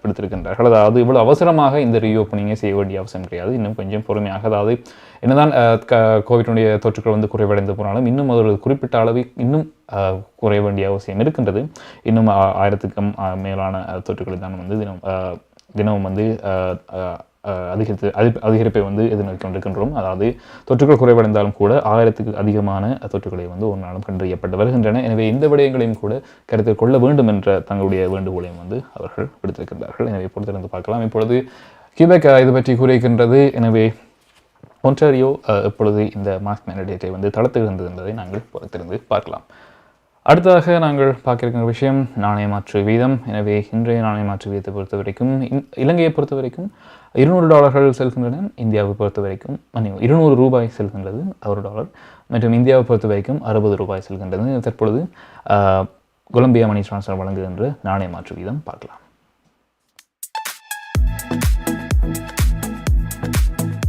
விடுத்திருக்கின்றார்கள். அதாவது இவ்வளவு அவசரமாக இந்த ரீஓப்பனிங்கை செய்ய வேண்டிய அவசியம் கிடையாது. இன்னும் கொஞ்சம் பொறுமையாக, அதாவது என்னதான் கோவிட்னுடைய தொற்றுக்கள் குறைவடைந்து போனாலும் இன்னும் ஒரு குறிப்பிட்ட அளவு இன்னும் குறைய வேண்டிய அவசியம் இருக்கின்றது. இன்னும் 1000க்கும் மேலான தொற்றுக்களை தான் தினமும் அதிகரிப்பை எதிர்நோக்கி கொண்டிருக்கின்றோம். அதாவது தொற்றுக்கள் குறைவடைந்தாலும் கூட 1000க்கு அதிகமான தொற்றுக்களை ஒரு நாளும் கண்டறியப்பட்டு வருகின்றன. எனவே இந்த விடயங்களையும் கூட கருத்தில் கொள்ள வேண்டும் என்ற தங்களுடைய வேண்டுகோளையும் அவர்கள் விடுத்திருக்கின்றார்கள். எனவே பொறுத்திருந்து பார்க்கலாம். இப்பொழுது கியூபெக் இது பற்றி கூறியிருக்கின்றது. எனவே ஒன்டாரியோ இப்பொழுது இந்த மாஸ்க் மேண்டேட்டை தளர்த்துகின்றது என்பதை நாங்கள் பொறுத்திருந்து பார்க்கலாம். அடுத்ததாக நாங்கள் பார்க்கிற விஷயம் நாணய மாற்று வீதம். எனவே இன்றைய நாணய மாற்று வீதத்தை பொறுத்த வரைக்கும் இலங்கையை பொறுத்த வரைக்கும் $200 செல்கின்றன. இந்தியாவை பொறுத்த வரைக்கும் $200 செல்கின்றது $1 மற்றும் இந்தியாவை பொறுத்த வரைக்கும் $60 செல்கின்றது. தற்பொழுது கொலம்பியா மணி டிரான்ஸ்ஃபர் வழங்குகின்ற நாணய மாற்று வீதம் பார்க்கலாம்.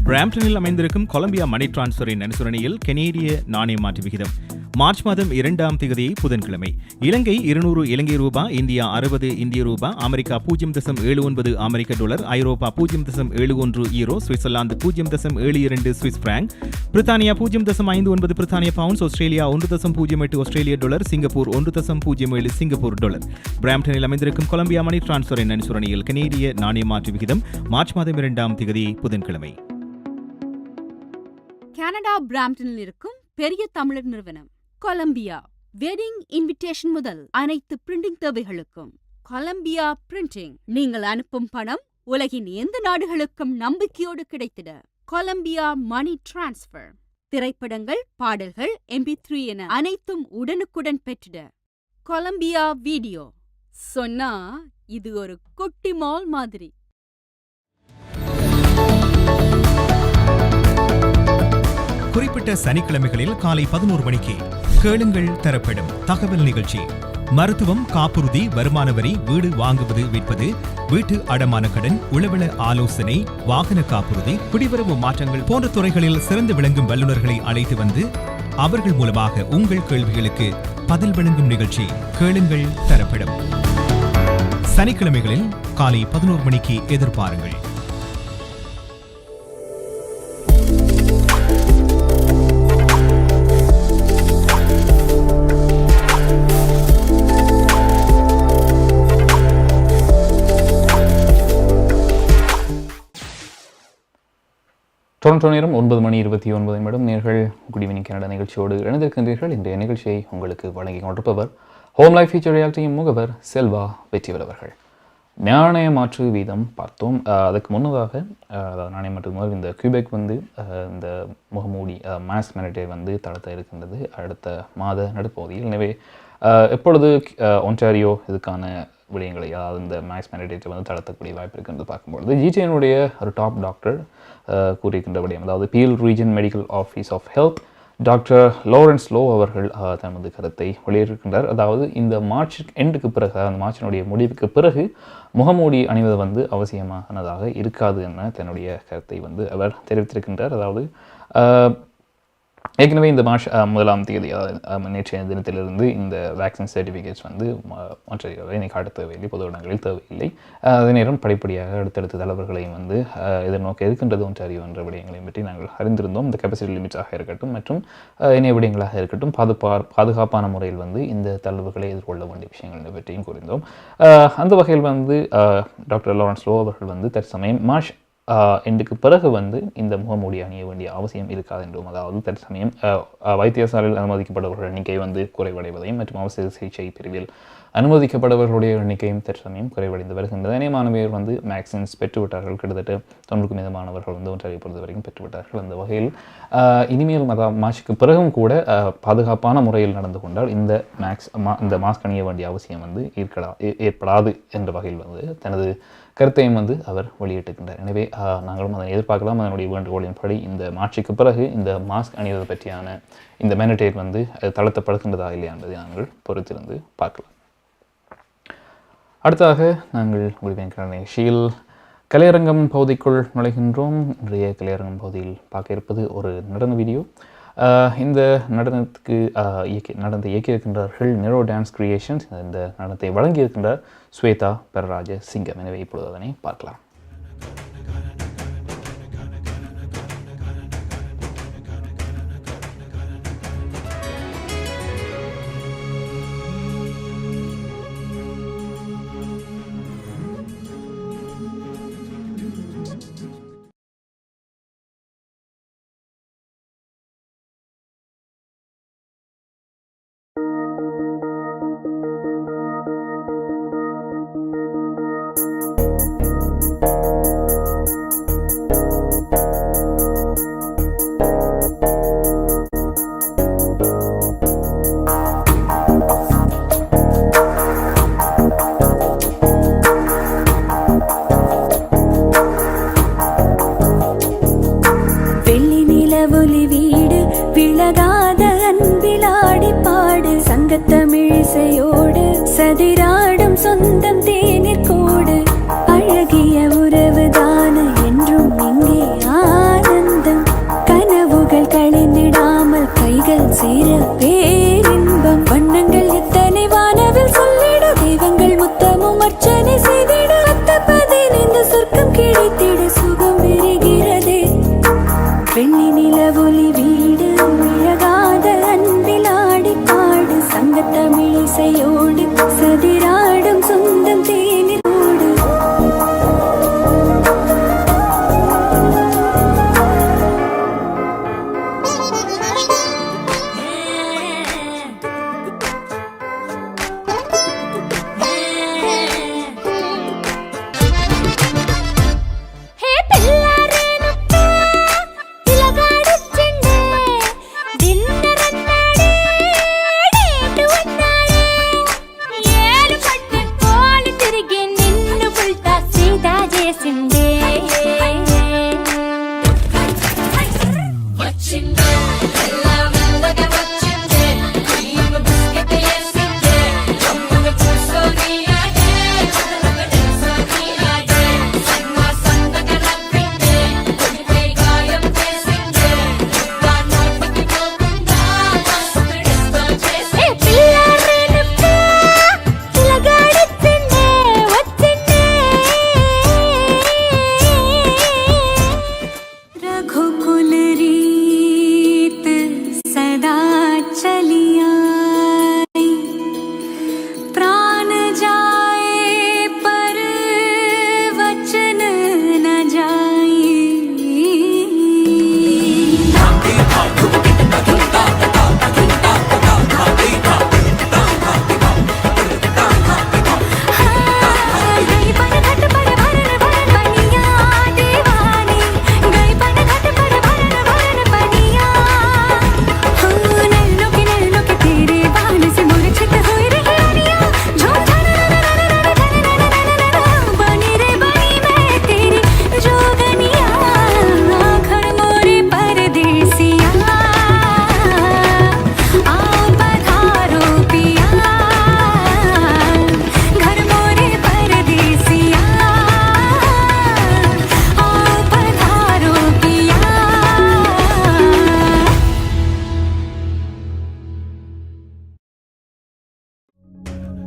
பிராம்டனில் அமைந்திருக்கும் கொலம்பியா மணி டிரான்ஸ்ஃபரின் அனுசரணையில் கனேடிய நாணய மாற்று விகிதம் மார்ச் மாதம் 2ஆம் தேதி புதன்கிழமை இலங்கை 200 இலங்கை ரூபாய், இந்தியா 60 இந்திய ரூபாய், அமெரிக்கா 0.79 அமெரிக்க டாலர், ஐரோப்பா 0.71 யூரோ, சுவிட்சர்லாந்து 0.72 சுவிஸ் பிராங்க், பிரித்தானியா 0.59 பிரித்தானிய பவுண்ட்ஸ், ஆஸ்திரேலியா 1.08 ஆஸ்திரேலிய டாலர், சிங்கப்பூர் 1.07 சிங்கப்பூர் டாலர். பிராம்டனில் அமைந்திருக்கும் கொலம்பியா மணி டிரான்ஸ்ஃபரின் அனுசரணையில் கனேடிய நாணய மாற்று விகிதம் மார்ச் மாதம் 2ஆம் தேதி புதன்கிழமை. கனடா பிராம்டனில் இருக்கும் பெரிய தமிழர் நிறுவனம் கொலம்பியா வெட்டிங் இன்விடேஷன் முதல் அனைத்து பிரிண்டிங் தேவைகளுக்கும் கொலம்பியா பிரிண்டிங். நீங்கள் அனுப்பும் பணம் உலகின் எந்த நாடுகளுக்கும் நம்பிக்கையோடு கிடைத்திட கொலம்பியா மணி டிரான்ஸ்ஃபர். திரைப்படங்கள், பாடல்கள், MP3 என அனைத்தும் உடனுக்குடன் பெற்றிட கொலம்பியா வீடியோ. சொன்னா இது ஒரு குட்டி மால் மாதிரி. குறிப்பிட்ட சனிக்கிழமைகளில் காலை 11 மணிக்கு கேளுங்கள் தரப்படும் தகவல் நிகழ்ச்சி மருத்துவம், காப்புறுதி, வருமான வரி, வீடு வாங்குவது விற்பது, வீட்டு அடமான கடன், உளவள ஆலோசனை, வாகன காப்புறுதி, குடிவரவு மாற்றங்கள் போன்ற துறைகளில் சிறந்து விளங்கும் வல்லுநர்களை அழைத்து வந்து அவர்கள் மூலமாக உங்கள் கேள்விகளுக்கு பதில் வழங்கும் நிகழ்ச்சி கேளுங்கள் தரப்படும். சனிக்கிழமைகளில் காலை 11 மணிக்கு எதிர்பாருங்கள். டொரண்டோ நேரம் 9:29 நேர்கள் குட் ஈவினிங் கனடா நிகழ்ச்சியோடு இணைந்திருக்கின்றீர்கள். இன்றைய நிகழ்ச்சியை உங்களுக்கு வழங்கி கொண்டிருப்பவர் ஹோம் லைஃப் ஃபியூச்சர் ரியாலிட்டியின் முகவர் செல்வா வெற்றிவர் அவர்கள். நாணய மாற்று வீதம் பார்த்தோம். அதுக்கு முன்னதாக நாணய மாற்று முதல் இந்த கியூபெக் வந்து இந்த முகமூடி மாஸ்க் மேனேட்டை வந்து தளர்த்த இருக்கின்றது அடுத்த மாத நடுப்பகுதியில். எனவே எப்பொழுது ஒன்டாரியோ இதுக்கான விடயங்களை அதாவது இந்த மாஸ்க் மேனேட்டை வந்து தளர்த்தக்கூடிய வாய்ப்பு இருக்குன்னு பார்க்கும்பொழுது ஜிடிஎனுடைய ஒரு டாப் டாக்டர் கூறியிருக்கின்ற விடயம், அதாவது Peel Region medical office of health doctor Lawrence Loh அவர்கள் தமது கருத்தை வெளியிட்டிருக்கின்றார். அதாவது இந்த மார்ச் எண்டுக்கு பிறகு, அந்த மார்ச்சினுடைய முடிவுக்கு பிறகு முகமூடி அணிவது வந்து அவசியமானதாக இருக்காது என தன்னுடைய கருத்தை வந்து அவர் தெரிவித்திருக்கின்றார். அதாவது ஏற்கனவே இந்த மார்ச் 1ஆம் தேதி நேற்றைய தினத்திலிருந்து இந்த வேக்சின் சர்டிஃபிகேட்ஸ் வந்து ஒன்றாரியோவில் இன்னைக்கு காட்ட தேவையில்லை, பொது இடங்களில் தேவையில்லை. அதே நேரம் படிப்படியாக அடுத்தடுத்த தலைவர்களையும் வந்து எதிர்நோக்க இருக்கின்றது ஒன்றாரியோ என்ற விடயங்களையும் பற்றி நாங்கள் அறிந்திருந்தோம். இந்த கெப்பாசிட்டி லிமிட்ஸாக இருக்கட்டும் மற்றும் இணைய விடயங்களாக இருக்கட்டும் பாதுகாப்பான முறையில் வந்து இந்த தளர்வுகளை எதிர்கொள்ள வேண்டிய விஷயங்கள் பற்றியும் கூறியிருந்தோம். அந்த வகையில் வந்து டாக்டர் லாரன்ஸ் லோ அவர்கள் வந்து தற்சமயம் மார்ச் எண்டுக்கு பிறகு வந்து இந்த முகமூடி அணிய வேண்டிய அவசியம் இருக்காது என்றும், அதாவது தற்சமயம் வைத்தியசாலையில் அனுமதிக்கப்படுபவர்கள் எண்ணிக்கை வந்து குறைவடைவதையும் மற்றும் அவசர சிகிச்சை பிரிவில் அனுமதிக்கப்படுபவர்களுடைய எண்ணிக்கையும் தற்சமயம் குறைவடைந்து வருகின்றது. அநேகமானவர் வந்து வேக்சின்ஸ் பெற்றுவிட்டார்கள். கிட்டத்தட்ட 90% மாணவர்கள் வந்து ஒன்றாரியை பொறுத்த வரைக்கும் பெற்றுவிட்டார்கள். அந்த வகையில் இனிமேல் மார்ச்சுக்கு பிறகும் கூட பாதுகாப்பான முறையில் நடந்து கொண்டால் இந்த மாஸ்க் அணிய வேண்டிய அவசியம் வந்து ஏற்படாது என்ற வகையில் வந்து தனது கருத்தையும் வந்து அவர் வெளியிட்டிருக்கின்றார். எனவே நாங்களும் அதை எதிர்பார்க்கலாம். அதனுடைய வேண்டுகோளின்படி இந்த மார்ச்சுக்கு பிறகு இந்த மாஸ்க் அணிவது பற்றியான இந்த மேனடேட் வந்து தளர்த்தப்படுகின்றதா இல்லையா என்பதை நாங்கள் பொறுத்திருந்து பார்க்கலாம். அடுத்ததாக நாங்கள் உங்களுடைய நிகழ்ச்சியில் கலையரங்கம் பகுதிக்குள் நுழைகின்றோம். இன்றைய கலையரங்கம் பகுதியில் பார்க்க இருப்பது ஒரு நடன வீடியோ. இந்த நடனத்துக்கு இயக்கியிருக்கின்றார்கள் நெரோ டான்ஸ் கிரியேஷன்ஸ். இந்த நடனத்தை வழங்கியிருக்கின்றார் ஸ்வேதா பெரராஜ சிங்கம். எனவே இப்பொழுது அதனை பார்க்கலாம்.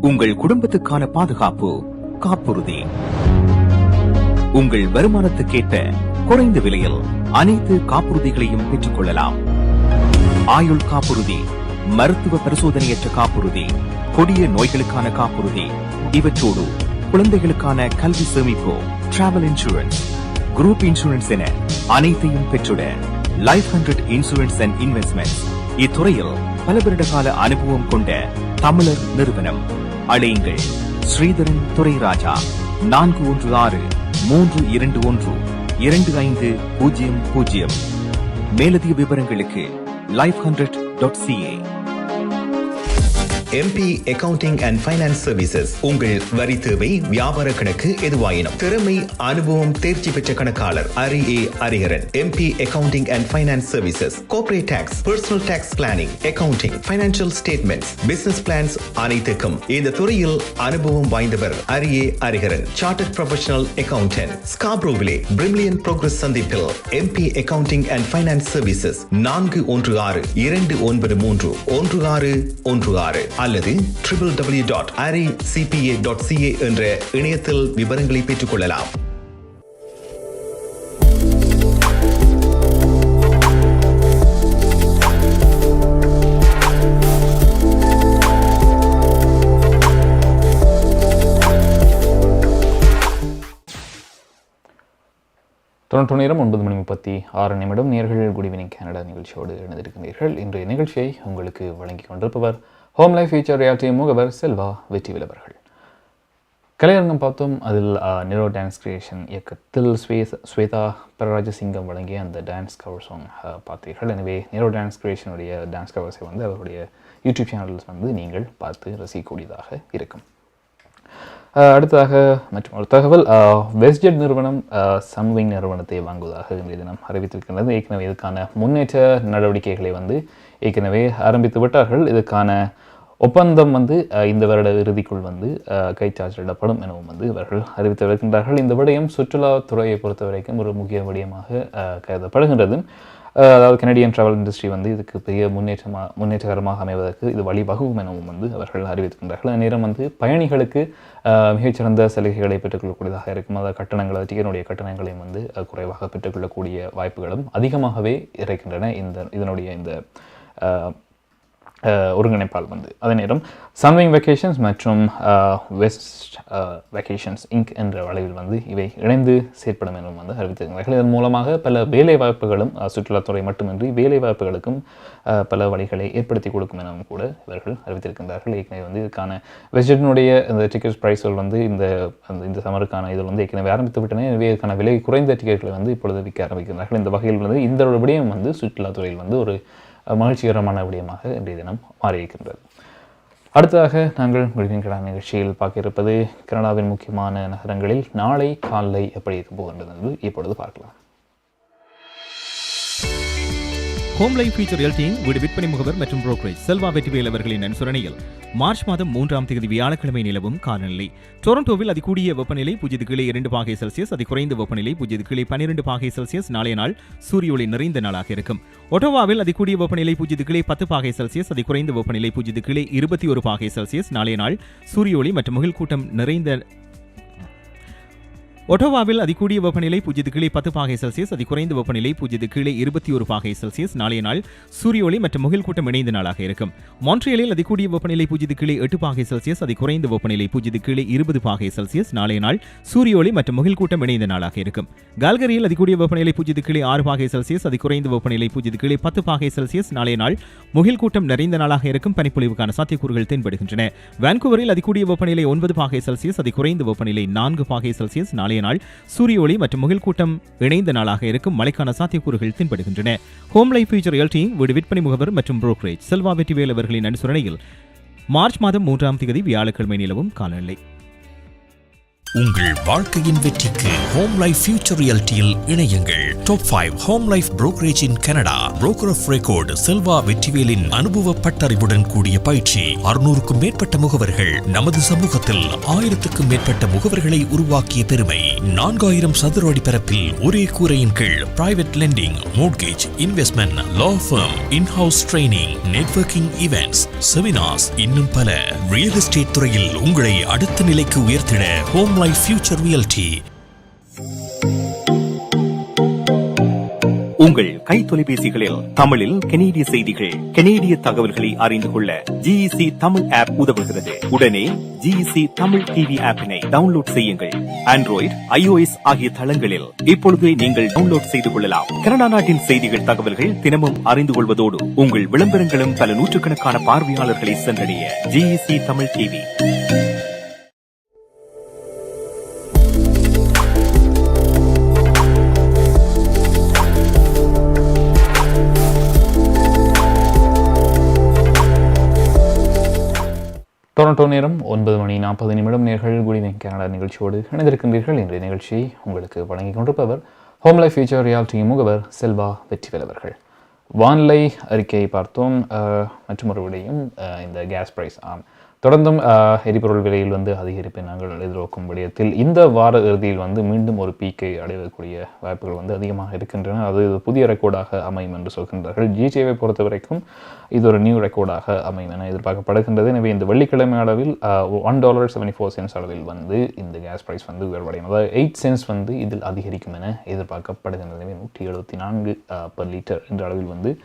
உங்கள் குடும்பத்துக்கான பாதுகாப்பு காப்புறுதி. உங்கள் வருமானத்துக்கேற்ப குறைந்த விலையில் அனைத்து காப்புறுதிகளையும் பெற்றுக் கொள்ளலாம். ஆயுள் காப்புறுதி, மருத்துவ பரிசோதனையற்ற காப்புறுதி, கொடிய நோய்களுக்கான காப்புறுதி, இவற்றோடு குழந்தைகளுக்கான கல்வி சேமிப்பு, டிராவல் இன்சூரன்ஸ், குரூப் இன்சூரன்ஸ் என அனைத்தையும் பெற்றுட லைஃப் 100 இன்சூரன்ஸ் அண்ட் இன்வெஸ்ட்மெண்ட் இத்துறையில் பல வருட கால அனுபவம் கொண்ட தமிழர் நிறுவனம். அழையுங்கள் ஸ்ரீதரன் துரைராஜா 416-321-2500. மேலதிக விவரங்களுக்கு life100.ca. MP Accounting and Finance Services உங்கள் வரி தேவை, வியாபார கணக்கு எதுவாயினும் திறமை, அனுபவம், தேர்ச்சி பெற்ற கணக்காளர் அரிஏ Ariharan. MP Accounting and Finance Services, Corporate Tax, Personal Tax Planning, Accounting, Financial Statements, Business Plans அனைத்துக்கும் இந்த துறையில் அனுபவம் வாய்ந்தவர் அரிஏ Ariharan. Chartered Professional Accountant, Scarboroughவிலே Brimley Progress சந்திப்பில் MP Accounting and Finance Services 416-293-1616 அல்லது www.aricpa.ca என்ற இணையத்தில் விவரங்களை பெற்றுக் கொள்ளலாம். தொண்ணூற்று நேரம் 9:36 நேயர்கள் குட் ஈவினிங் கனடா நிகழ்ச்சியோடு இணைந்திருக்கிறீர்கள். இன்றைய நிகழ்ச்சியை உங்களுக்கு வழங்கிக் கொண்டிருப்பவர் ஹோம் லைஃப் ஃபியூச்சர் ரியாலிட்டி முகவர் செல்வா வெற்றிவேல் அவர்கள். கலையரங்கம் பார்த்தோம். அதில் நிரோ டான்ஸ் கிரியேஷன் இயக்கத்தில் ஸ்வேதா பரராஜசிங்கம் வழங்கிய அந்த டான்ஸ் கவர் சாங் பார்த்தீர்கள். எனவே நிரோ டான்ஸ் கிரியேஷனுடைய டான்ஸ் கவர்ஸை வந்து அவருடைய யூடியூப் சேனல்ஸ் வந்து நீங்கள் பார்த்து ரசிக்கக்கூடியதாக இருக்கும். அடுத்ததாக மற்றும் ஒரு தகவல், வெஸ்ட்ஜெட் நிறுவனம் சன்விங் நிறுவனத்தை வாங்குவதாக இன்றைய தினம் அறிவித்திருக்கிறது. ஏற்கனவே இதுக்கான முன்னேற்ற நடவடிக்கைகளை வந்து ஏற்கனவே ஆரம்பித்து விட்டார்கள். இதுக்கான ஒப்பந்தம் வந்து இந்த வருட இறுதிக்குள் வந்து கைச்சாற்றிடப்படும் எனவும் வந்து இவர்கள் அறிவித்து வருகின்றார்கள். இந்த விடயம் சுற்றுலாத்துறையை பொறுத்த வரைக்கும் ஒரு முக்கிய விடயமாக கருதப்படுகின்றது. அதாவது கனடியன் ட்ராவல் இண்டஸ்ட்ரி வந்து இதுக்கு பெரிய முன்னேற்றகரமாக அமைவதற்கு இது வழிவகுக்கும் எனவும் வந்து அவர்கள் அறிவித்திருக்கின்றார்கள். அந்நேரம் வந்து பயணிகளுக்கு மிகச்சிறந்த சலுகைகளை பெற்றுக்கொள்ளக்கூடியதாக இருக்கும். அதாவது கட்டணங்கள், டிக்கெட்டுடைய கட்டணங்களையும் வந்து குறைவாக பெற்றுக்கொள்ளக்கூடிய வாய்ப்புகளும் அதிகமாகவே இருக்கின்றன இதனுடைய இந்த ஒருங்கிணைப்பால் வந்து. அதே நேரம் சன்விங் வெக்கேஷன்ஸ் மற்றும் வெஸ்ட் வெக்கேஷன்ஸ் இங்க் என்ற வளைவில் வந்து இவை இணைந்து செயற்படும் எனவும் வந்து அறிவித்திருக்கிறார்கள். இதன் மூலமாக பல வேலை வாய்ப்புகளும் சுற்றுலாத்துறை மட்டுமின்றி வேலை வாய்ப்புகளுக்கும் பல வழிகளை ஏற்படுத்தி கொடுக்கும் எனவும் கூட இவர்கள் அறிவித்திருக்கின்றார்கள். ஏற்கனவே வந்து இதுக்கான வெஸ்டர்னுடைய இந்த டிக்கெட் ப்ரைஸ்கள் வந்து இந்த சமருக்கான இதில் வந்து ஏற்கனவே ஆரம்பித்து விட்டன. எனவே இதுக்கான விலை குறைந்த டிக்கெட்களை வந்து இப்பொழுது விற்க ஆரம்பிக்கின்றார்கள். இந்த வகையில் வந்து இந்த விடயம் வந்து சுற்றுலாத்துறையில் வந்து ஒரு மகிழ்ச்சிகரமான விடயமாக இன்றைய தினம் மாறியிருக்கின்றது. அடுத்ததாக நாங்கள் கனடா நிகழ்ச்சியில் பார்க்க இருப்பது கனடாவின் முக்கியமான நகரங்களில் நாளை காலை எப்படி இருக்க போகின்றது என்று இப்பொழுது பார்க்கலாம். ஹோம் லைஃப் ஃபியூச்சர் ரியாலிட்டியின் வீடு விற்பனை முகவர் மற்றும் புரோக்கரேஜ் செல்வா வெற்றிவேல் அவர்களின் அனுசரணையில் மார்ச் மாதம் 3ஆம் தேதி வியாழக்கிழமை நிலவும் காலநிலை. டொரண்டோவில் அதிகூடிய வெப்பநிலை 0°C, அதி குறைந்த வெப்பநிலை 0°12°C. நாளைய நாள் சூரிய ஒளி நிறைந்த நாளாக இருக்கும். ஒட்டோவாவில் அதிகூடிய வெப்பநிலை 0°10°C, அதி குறைந்த வெப்பநிலை 0°21°C. நாளைய நாள் சூரிய ஒளி மற்றும் முகில் கூட்டம் நிறைந்த. ஒட்டோவாவில் அதிகூடிய வெப்பநிலை 0°10°C, அதி குறைந்த வெப்பநிலை 0°21°C. நாளைய நாள் சூரிய ஒளி மற்றும் முகில் கூட்டம் இணைந்த நாளாக இருக்கும். மான்ட்ரியலில் அதிகூடிய வெப்பநிலை 0°8°C, அதி குறைந்த வெப்பநிலை 0°20°C. நாளைய நாள் சூரிய ஒளி மற்றும் முகில் கூட்டம் இணைந்த நாளாக இருக்கும். கால்கரியில் அதிகூடிய வெப்பநிலை 0°6°C, அதி குறைந்த வெப்பநிலை 0°10°C. நாளைய நாள் முகில் கூட்டம் நிறைந்த நாளாக இருக்கும். பனிப்பொழிவுக்கான சாத்தியக்கூறுகள் தென்படுகின்றன. வான்கூவரில் அதிகூடிய வெப்பநிலை 9°C, அதி குறைந்த வெப்பநிலை 4°C. நாளைய நாள் சூரிய ஒளி மற்றும் முகில் கூட்டம் இணைந்த நாளாக இருக்கும். மழைக்கான சாத்தியக்கூறுகள் தென்படுகின்றன. ஹோம் லைஃப் ஃபியூச்சர் ரியாலிட்டி வீடு விற்பனை முகவர் மற்றும் புரோக்கரேஜ் செல்வா வெற்றிவேல் அவர்களின் அனுசரணையில் மார்ச் மாதம் 3ஆம் தேதி வியாழக்கிழமை நிலவும் காலநிலை. உங்கள் வாழ்க்கையின் வெற்றிக்கு ஹோம் லைஃப் ஃபியூச்சர் ரியாலிட்டியில் இணையுங்கள். Top 5 home life brokerage in Canada. Broker of record Selva வெற்றிவேலின் அனுபவ பட்டறிவுடன் கூடிய பயிற்சி. 600க்கும் மேற்பட்ட முகவர்கள். நமது சமூகத்தில் 1000க்கும் மேற்பட்ட முகவர்களை உருவாக்கிய பெருமை. 4000 சதுர அடி பரப்பில் ஒரே கூரையின் கீழ் private lending, mortgage, investment, law firm, in house training, networking events, seminars, இன்னும் பல. ரியல் எஸ்டேட் துறையில் உங்களை அடுத்த நிலைக்கு உயர்த்திட ஹோம் லைஃப் ஃபியூச்சர் ரியாலிட்டி. உங்கள் கை தொலைபேசிகளில் தமிழில் கனேடிய செய்திகள், கனேடிய தகவல்களை அறிந்து கொள்ள GEC தமிழ் ஆப் உதவுகிறது. உடனே GEC தமிழ் டிவி ஆப்பினை டவுன்லோட் செய்யுங்கள். ஆண்ட்ராய்டு, iOS ஆகிய தளங்களில் இப்பொழுது நீங்கள் டவுன்லோட் செய்து கொள்ளலாம். கனடா நாட்டின் செய்திகள், தகவல்கள் தினமும் அறிந்து கொள்வதோடு உங்கள் விளம்பரங்களும் பல நூற்றுக்கணக்கான பார்வையாளர்களை சென்றடைய GEC தமிழ் டிவி. டொரண்டோ நேரம் 9:40 நேர்கள் குட் ஈவினிங் கனடா நிகழ்ச்சியோடு இணைந்திருக்கின்றீர்கள். இன்றைய நிகழ்ச்சி உங்களுக்கு வழங்கிக் கொண்டிருப்பவர் ஹோம் லைஃப் ஃபியூச்சர் ரியாலிட்டி முகவர் செல்வா வெற்றிவேல் அவர்கள். வானிலை அறிக்கையை பார்த்தோம். மற்றும் ஒரு விடையும் இந்த கேஸ் பிரைஸ் தொடர்ந்தும் எரிபொருள் விலையில் அதிகரிப்பை நாங்கள் எதிர்நோக்கும் விடயத்தில் இந்த வார இறுதியில் மீண்டும் ஒரு பீக்கை அடையக்கூடிய வாய்ப்புகள் அதிகமாக இருக்கின்றன. அது புதிய ரெக்கார்டாக அமையும் என்று சொல்கின்றார்கள். GCவை பொறுத்த வரைக்கும் இது ஒரு நியூ ரெக்கார்டாக அமையும் என எதிர்பார்க்கப்படுகின்றது. எனவே இந்த வெள்ளிக்கிழமை அளவில் $1.74 அளவில் இந்த கேஸ் பிரைஸ் உயர்வடையும். அதாவது 8 சென்ட்ஸ் இதில் அதிகரிக்கும் என எதிர்பார்க்கப்படுகின்றது. எனவே 174 per லிட்டர் என்ற அளவில்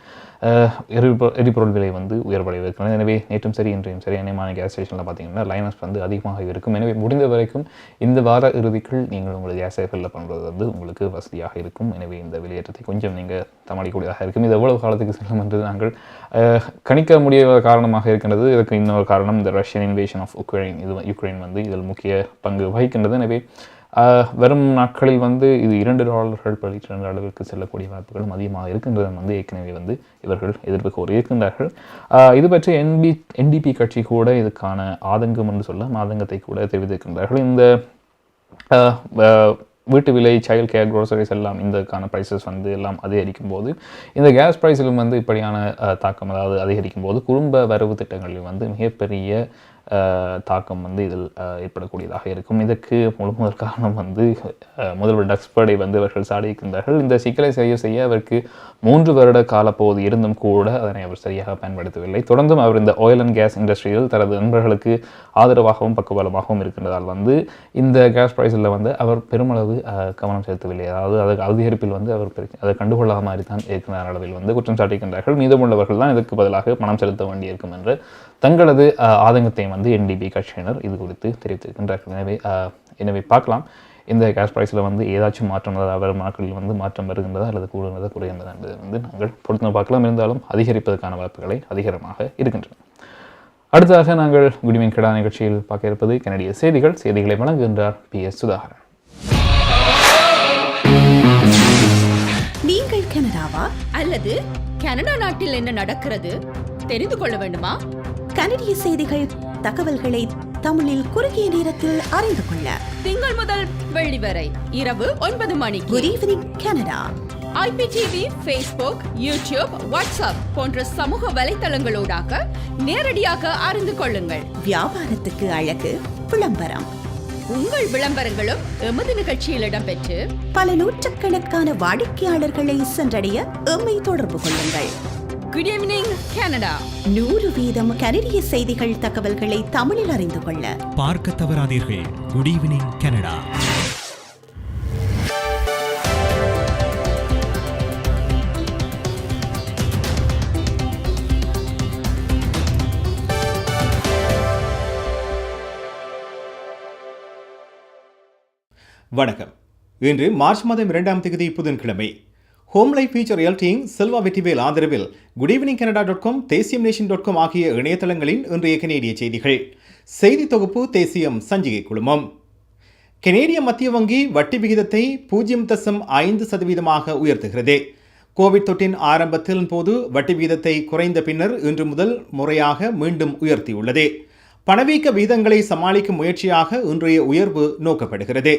எரிபொருள் விலை உயர்வடைவிருக்கிறது. எனவே நேற்றும் சரி இன்றையும் சரி அநேகமான கேஸ் ஸ்டேஷனில் பார்த்தீங்கன்னா லைனஸ் அதிகமாக இருக்கும். எனவே முடிந்த வரைக்கும் இந்த வார இறுதிக்குள் நீங்கள் உங்களுக்கு கேஸை ஃபில் பண்ணுறது உங்களுக்கு வசதியாக இருக்கும். எனவே இந்த வெளியேற்றத்தை கொஞ்சம் நீங்கள் சமாளிக்கக்கூடியதாக இருக்கும். இது எவ்வளவு காலத்துக்கு செல்லும் என்று நாங்கள் கணிக்க முடியாத காரணமாக இருக்கின்றது. இதற்கு இன்னொரு காரணம் இந்த Russian invasion of Ukraine. Ukraine இதில் முக்கிய பங்கு வகிக்கின்றது. எனவே வரும் நாட்களில் இது $2 per லிட்டர் என்ற அளவிற்கு செல்லக்கூடிய வாய்ப்புகளும் அதிகமாக இருக்கின்றது ஏற்கனவே இவர்கள் எதிர்ப்பு கோரி இருக்கின்றார்கள். இது பற்றி NDP கட்சி கூட இதுக்கான ஆதங்கம் என்று சொல்ல ஆதங்கத்தை கூட தெரிவித்திருக்கின்றார்கள். இந்த வீட்டு விலை, சைல்ட் கேர், க்ரோசரிஸ் எல்லாம் இதற்கான ப்ரைஸஸ் எல்லாம் அதிகரிக்கும் போது இந்த கேஸ் ப்ரைஸிலும் இப்படியான தாக்கம், அதாவது அதிகரிக்கும் போது குடும்ப வரவு திட்டங்களில் மிகப்பெரிய தாக்கம் இதில் ஏற்படக்கூடியதாக இருக்கும். இதற்கு முதல் காரணம் முதல்வர் டக்ஸ்பர்டை அவர்கள் சாடியிருக்கின்றார்கள். இந்த சிக்கலை செய்ய அவருக்கு 3 வருட காலப்போது இருந்தும் கூட அதனை அவர் சரியாக பயன்படுத்தவில்லை. தொடர்ந்தும் அவர் இந்த ஆயில் அண்ட் கேஸ் இண்டஸ்ட்ரியில் தனது நண்பர்களுக்கு ஆதரவாகவும் பக்கபலமாகவும் இருக்கின்றதால் இந்த கேஸ் ப்ரைஸில் அவர் பெருமளவு கவனம் செலுத்தவில்லை. அதாவது அதுக்கு அதிகரிப்பில் அவர் அதை கண்டுகொள்ளாத மாதிரி தான் இருக்கிற அளவில் குற்றம் சாட்டியிருக்கின்றார்கள். மீதமுள்ளவர்கள் தான் இதற்கு பதிலாக பணம் செலுத்த வேண்டியிருக்கும் என்று தங்களது ஆதங்கத்தை NDP கட்சியினர் இது குறித்து தெரிவித்திருக்கின்றார்கள். எனவே பார்க்கலாம் இந்த கேஸ் ப்ரைஸில் ஏதாச்சும் மாற்றம், அதாவது வரும் நாட்களில் மாற்றம் வருகின்றதா அல்லது கூடுகிறதா குறைகின்றதா என்பது நாங்கள் பொறுத்து பார்க்கலாம். இருந்தாலும் அதிகரிப்பதற்கான வாய்ப்புகளை அதிகரமாக இருக்கின்றன. அடுத்ததாக நாங்கள் குட் ஈவினிங் கனடா நிகழ்ச்சியில் பார்க்க இருப்பது கனடிய செய்திகளை வழங்குகின்றார் Ps.ச. நீங்கள் கனடாவா அல்லது கனடா நாட்டில் என்ன நடக்கிறது தெரிந்து கொள்ள வேண்டுமா? கனடிய செய்திகள், தகவல்களை தமிழில் குறுகிய நேரத்தில் அறிந்து கொள்ள திங்கள் முதல் வெள்ளி வரை இரவு 9 மணிக்கு good evening Canada IPTV, Facebook, YouTube, WhatsApp போன்ற சமூக வலைத்தளங்களோடாக நேரடியாக அறிந்து கொள்ளுங்கள். வியாபாரத்துக்கு அழகு விளம்பரம். உங்கள் விளம்பரங்களும் எமது நிகழ்ச்சியில் இடம்பெற்று பல நூற்றுக்கணக்கான வாடிக்கையாளர்களை சென்றடைய எம்மை தொடர்பு கொள்ளுங்கள். Good evening Canada. 100% கனடிய செய்திகள், தகவல்களை தமிழில் அறிந்து கொள்ள பார்க்க தவறாதீர்கள். Good evening Canada. வணக்கம். இன்று மார்ச் மாதம் 2ஆம் தேதி புதன்கிழமை. ஹோம் லைஃப் ஃபியூச்சர் ரியாலிட்டியின் செல்வா வெற்றிவேல் ஆதரவில் goodeveningcanada.com, தேசியம்நேஷன்.com ஆகிய இணையதளங்களின் இன்றைய கனேடிய செய்திகள். செய்தி தொகுப்பு தேசியம் சஞ்சிகை குழுமம். கனேடிய மத்திய வங்கி வட்டி விகிதத்தை 0.5% உயர்த்துகிறது. கோவிட் தொற்றின் ஆரம்பத்தின் போது வட்டி விகிதத்தை குறைந்த பின்னர் இன்று முதல் முறையாக மீண்டும் உயர்த்தியுள்ளது. பணவீக்க வீதங்களை சமாளிக்கும் முயற்சியாக இன்றைய உயர்வு நோக்கப்படுகிறது.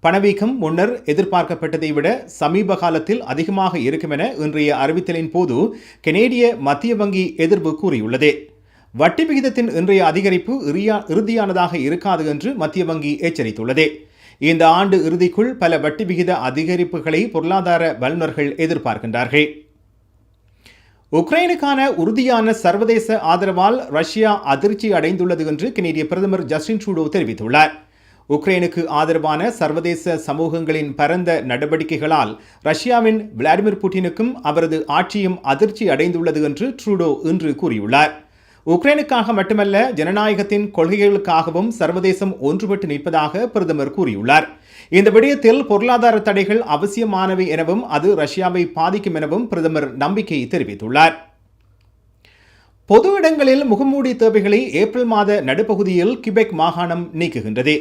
பணவீக்கம் முன்னர் எதிர்பார்க்கப்பட்டதை விட சமீப காலத்தில் அதிகமாக இருக்கும் என இன்றைய அறிவித்தலின் போது கனேடிய மத்திய வங்கி எதிர்ப்பு கூறியுள்ளது. வட்டி விகிதத்தின் இன்றைய அதிகரிப்பு இறுதியானதாக இருக்காது என்று மத்திய வங்கி எச்சரித்துள்ளது. இந்த ஆண்டு இறுதிக்குள் பல வட்டி விகித அதிகரிப்புகளை பொருளாதார வல்லுநர்கள் எதிர்பார்க்கின்றார்கள். உக்ரைனுக்கான உறுதியான சர்வதேச ஆதரவால் ரஷ்யா அதிர்ச்சி அடைந்துள்ளது என்று கனேடிய பிரதமர் ஜஸ்டின் ட்ரூடோ தெரிவித்துள்ளார். உக்ரைனுக்கு ஆதரவான சர்வதேச சமூகங்களின் பரந்த நடவடிக்கைகளால் ரஷ்யாவின் விளாடிமிர் புட்டினுக்கும் அவரது ஆட்சியும் அதிர்ச்சி அடைந்துள்ளது என்று ட்ரூடோ இன்று கூறியுள்ளார். உக்ரைனுக்காக மட்டுமல்ல, ஜனநாயகத்தின் கொள்கைகளுக்காகவும் சர்வதேசம் ஒன்றுபட்டு நிற்பதாக பிரதமர் கூறியுள்ளார். இந்த விடயத்தில் பொருளாதார தடைகள் அவசியமானவை எனவும் அது ரஷ்யாவை பாதிக்கும் எனவும் பிரதமர் நம்பிக்கை தெரிவித்துள்ளார். பொது இடங்களில் முகமூடி தேவைகளை ஏப்ரல் மாத நடுப்பகுதியில் கிபெக் மாகாணம் நீக்குகின்றது.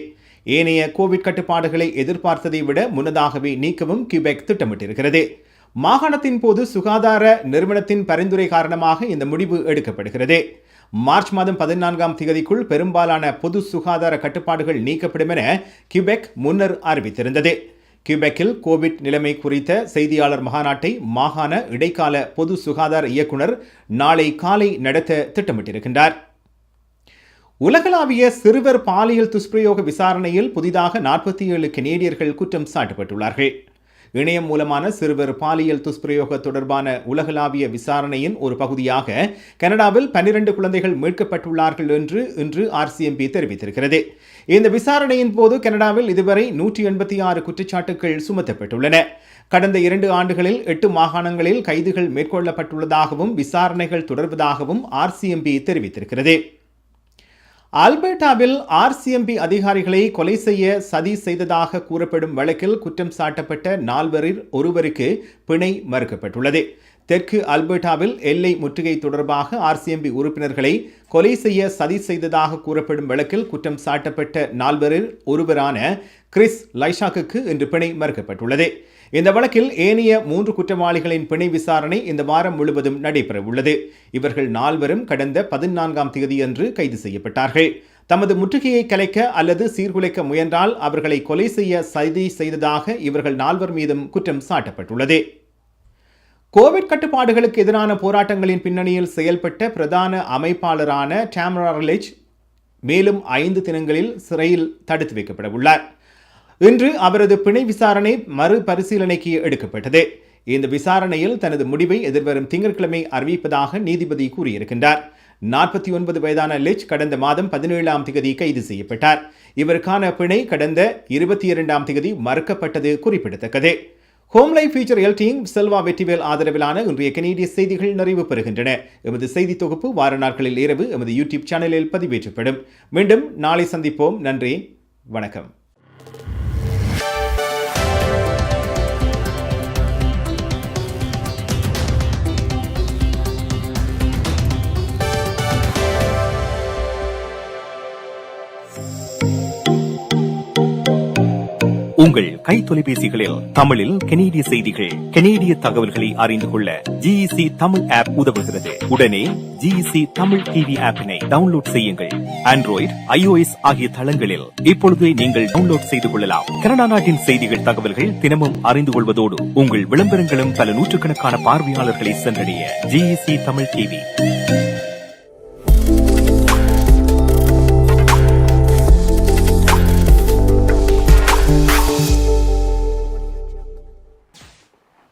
ஏனைய கோவிட் கட்டுப்பாடுகளை எதிர்பார்த்ததை விட முன்னதாகவே நீக்கவும் கிபெக் திட்டமிட்டிருக்கிறது. மாகாணத்தின் போது சுகாதார நிறுவனத்தின் பரிந்துரை காரணமாக இந்த முடிவு எடுக்கப்படுகிறது. மார்ச் மாதம் 14ஆம் தேதிக்குள் பெரும்பாலான பொது சுகாதார கட்டுப்பாடுகள் நீக்கப்படும் என கிபெக் முன்னர் அறிவித்திருந்தது. கிபெக்கில் கோவிட் நிலைமை குறித்த செய்தியாளர் மாநாட்டை மாகாண இடைக்கால பொது சுகாதார இயக்குனர் நாளை காலை நடத்த திட்டமிட்டிருக்கின்றார். உலகளாவிய சிறுவர் பாலியல் துஷ்பிரயோக விசாரணையில் புதிதாக 47 கனேடியர்கள் குற்றம் சாட்டப்பட்டுள்ளார்கள். இணையம் மூலமான சிறுவர் பாலியல் துஷ்பிரயோக தொடர்பான உலகளாவிய விசாரணையின் ஒரு பகுதியாக கனடாவில் 12 குழந்தைகள் மீட்கப்பட்டுள்ளார்கள் என்று இன்று RCMP தெரிவித்திருக்கிறது. இந்த விசாரணையின் போது கனடாவில் இதுவரை 186 குற்றச்சாட்டுகள் சுமத்தப்பட்டுள்ளன. கடந்த 2 ஆண்டுகளில் 8 மாகாணங்களில் கைதுகள் மேற்கொள்ளப்பட்டுள்ளதாகவும் விசாரணைகள் தொடர்வதாகவும் RCMP தெரிவித்திருக்கிறது. ஆல்பர்டாவில் RCMP அதிகாரிகளை கொலை செய்ய சதி செய்ததாக கூறப்படும் வழக்கில் குற்றம் சாட்டப்பட்ட 4 ஒருவருக்கு பிணை மறுக்கப்பட்டுள்ளது. தெற்கு ஆல்பர்டாவில் எல்லை முற்றுகை தொடர்பாக RCMP உறுப்பினர்களை கொலை செய்ய சதி செய்ததாக கூறப்படும் வழக்கில் குற்றம் சாட்டப்பட்ட 4 ஒருவரான கிறிஸ் லைஷாக்கு இன்று பிணை மறுக்கப்பட்டுள்ளது. இந்த வழக்கில் ஏனைய 3 குற்றவாளிகளின் பிணை விசாரணை இந்த வாரம் முழுவதும் நடைபெறவுள்ளது. இவர்கள் 4 கடந்த 14ஆம் தேதியன்று கைது செய்யப்பட்டார்கள். தமது முற்றுகையை கலைக்க அல்லது சீர்குலைக்க முயன்றால் அவர்களை கொலை செய்ய சதி செய்ததாக இவர்கள் 4 மீதும் குற்றம் சாட்டப்பட்டுள்ளது. கோவிட் கட்டுப்பாடுகளுக்கு எதிரான போராட்டங்களின் பின்னணியில் செயல்பட்ட பிரதான அமைப்பாளரான டாமரா மேலும் 5 தினங்களில் சிறையில் தடுத்து வைக்கப்பட உள்ளார். இன்று அவரது பிணை விசாரணை மறுபரிசீலனைக்கு எடுக்கப்பட்டது. இந்த விசாரணையில் தனது முடிவை எதிர்வரும் திங்கட்கிழமை அறிவிப்பதாக நீதிபதி கூறியிருக்கின்றார். 49 வயதான லிச் கடந்த மாதம் 17ஆம் தேதி கைது செய்யப்பட்டார். இவருக்கான பிணை கடந்த 22ஆம் தேதி மறுக்கப்பட்டது குறிப்பிடத்தக்கது. ஹோம் லைஃப் ஃபியூச்சர் எல்டிங் செல்வா வெற்றிவேல் ஆதரவிலான இன்றைய கனேடிய செய்திகள் நிறைவு பெறுகின்றன. எமது செய்தி தொகுப்பு வார நாட்களில் இரவு எமது யூடியூப் சேனலில் பதிவேற்றப்படும். மீண்டும் நாளை சந்திப்போம். நன்றி, வணக்கம். உங்கள் கை தொலைபேசிகளில் தமிழில் கனேடிய செய்திகள், கனேடிய தகவல்களை அறிந்து கொள்ள GEC தமிழ் ஆப் உதவுகிறது. உடனே GEC தமிழ் டிவி ஆப்பினை டவுன்லோட் செய்யுங்கள். ஆண்ட்ராய்டு, iOS ஆகிய தளங்களில் இப்பொழுதே நீங்கள் டவுன்லோட் செய்து கொள்ளலாம். கனடா நாட்டின் செய்திகள், தகவல்கள் தினமும் அறிந்து கொள்வதோடு உங்கள் விளம்பரங்களும் பல நூற்றுக்கணக்கான பார்வையாளர்களை சென்றடைய GEC தமிழ் டிவி.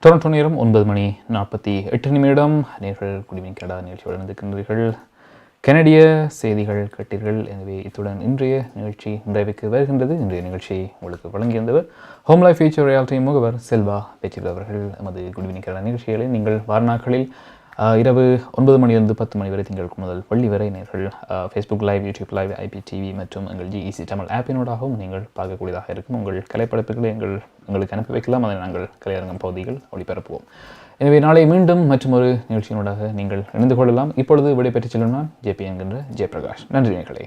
டொரண்டோ நேரம் 9:48 நேர்கள் குடிமின் கனடா நிகழ்ச்சியுடன் இருக்கின்றீர்கள். கனடிய செய்திகள் கேட்டீர்கள். எனவே இத்துடன் இன்றைய நிகழ்ச்சி நிறைவுக்கு வருகின்றது. இன்றைய நிகழ்ச்சியை உங்களுக்கு வழங்கியிருந்தவர் ஹோம் லைஃப் ஃபியூச்சர் ரியாலிட்டி முகவர் செல்வா வெற்றிவேல் அவர்கள். நமது குடிமின் கனடா நிகழ்ச்சிகளை நீங்கள் வாரநாட்களில் இரவு 9 மணிலிருந்து 10 மணி வரை திங்களுக்கு முதல் வெள்ளி வரை நேர்கள் Facebook live, YouTube live, IPTV மற்றும் எங்கள் GEC தமிழ் ஆப்பினூடாகவும் நீங்கள் பார்க்கக்கூடியதாக இருக்கும். உங்கள் கலைப்படைப்புகளை எங்களுக்கு அனுப்பி வைக்கலாம். அதை நாங்கள் கலையரங்கம் பகுதிகள் ஒளிபரப்புவோம். எனவே நாளை மீண்டும் மற்றும் ஒரு நிகழ்ச்சியினூடாக நீங்கள் இணைந்து கொள்ளலாம். இப்பொழுது விடைபெற்றுச் செல்லும் நான் JP என்கின்ற ஜெயபிரகாஷ். நன்றி நேர்களே.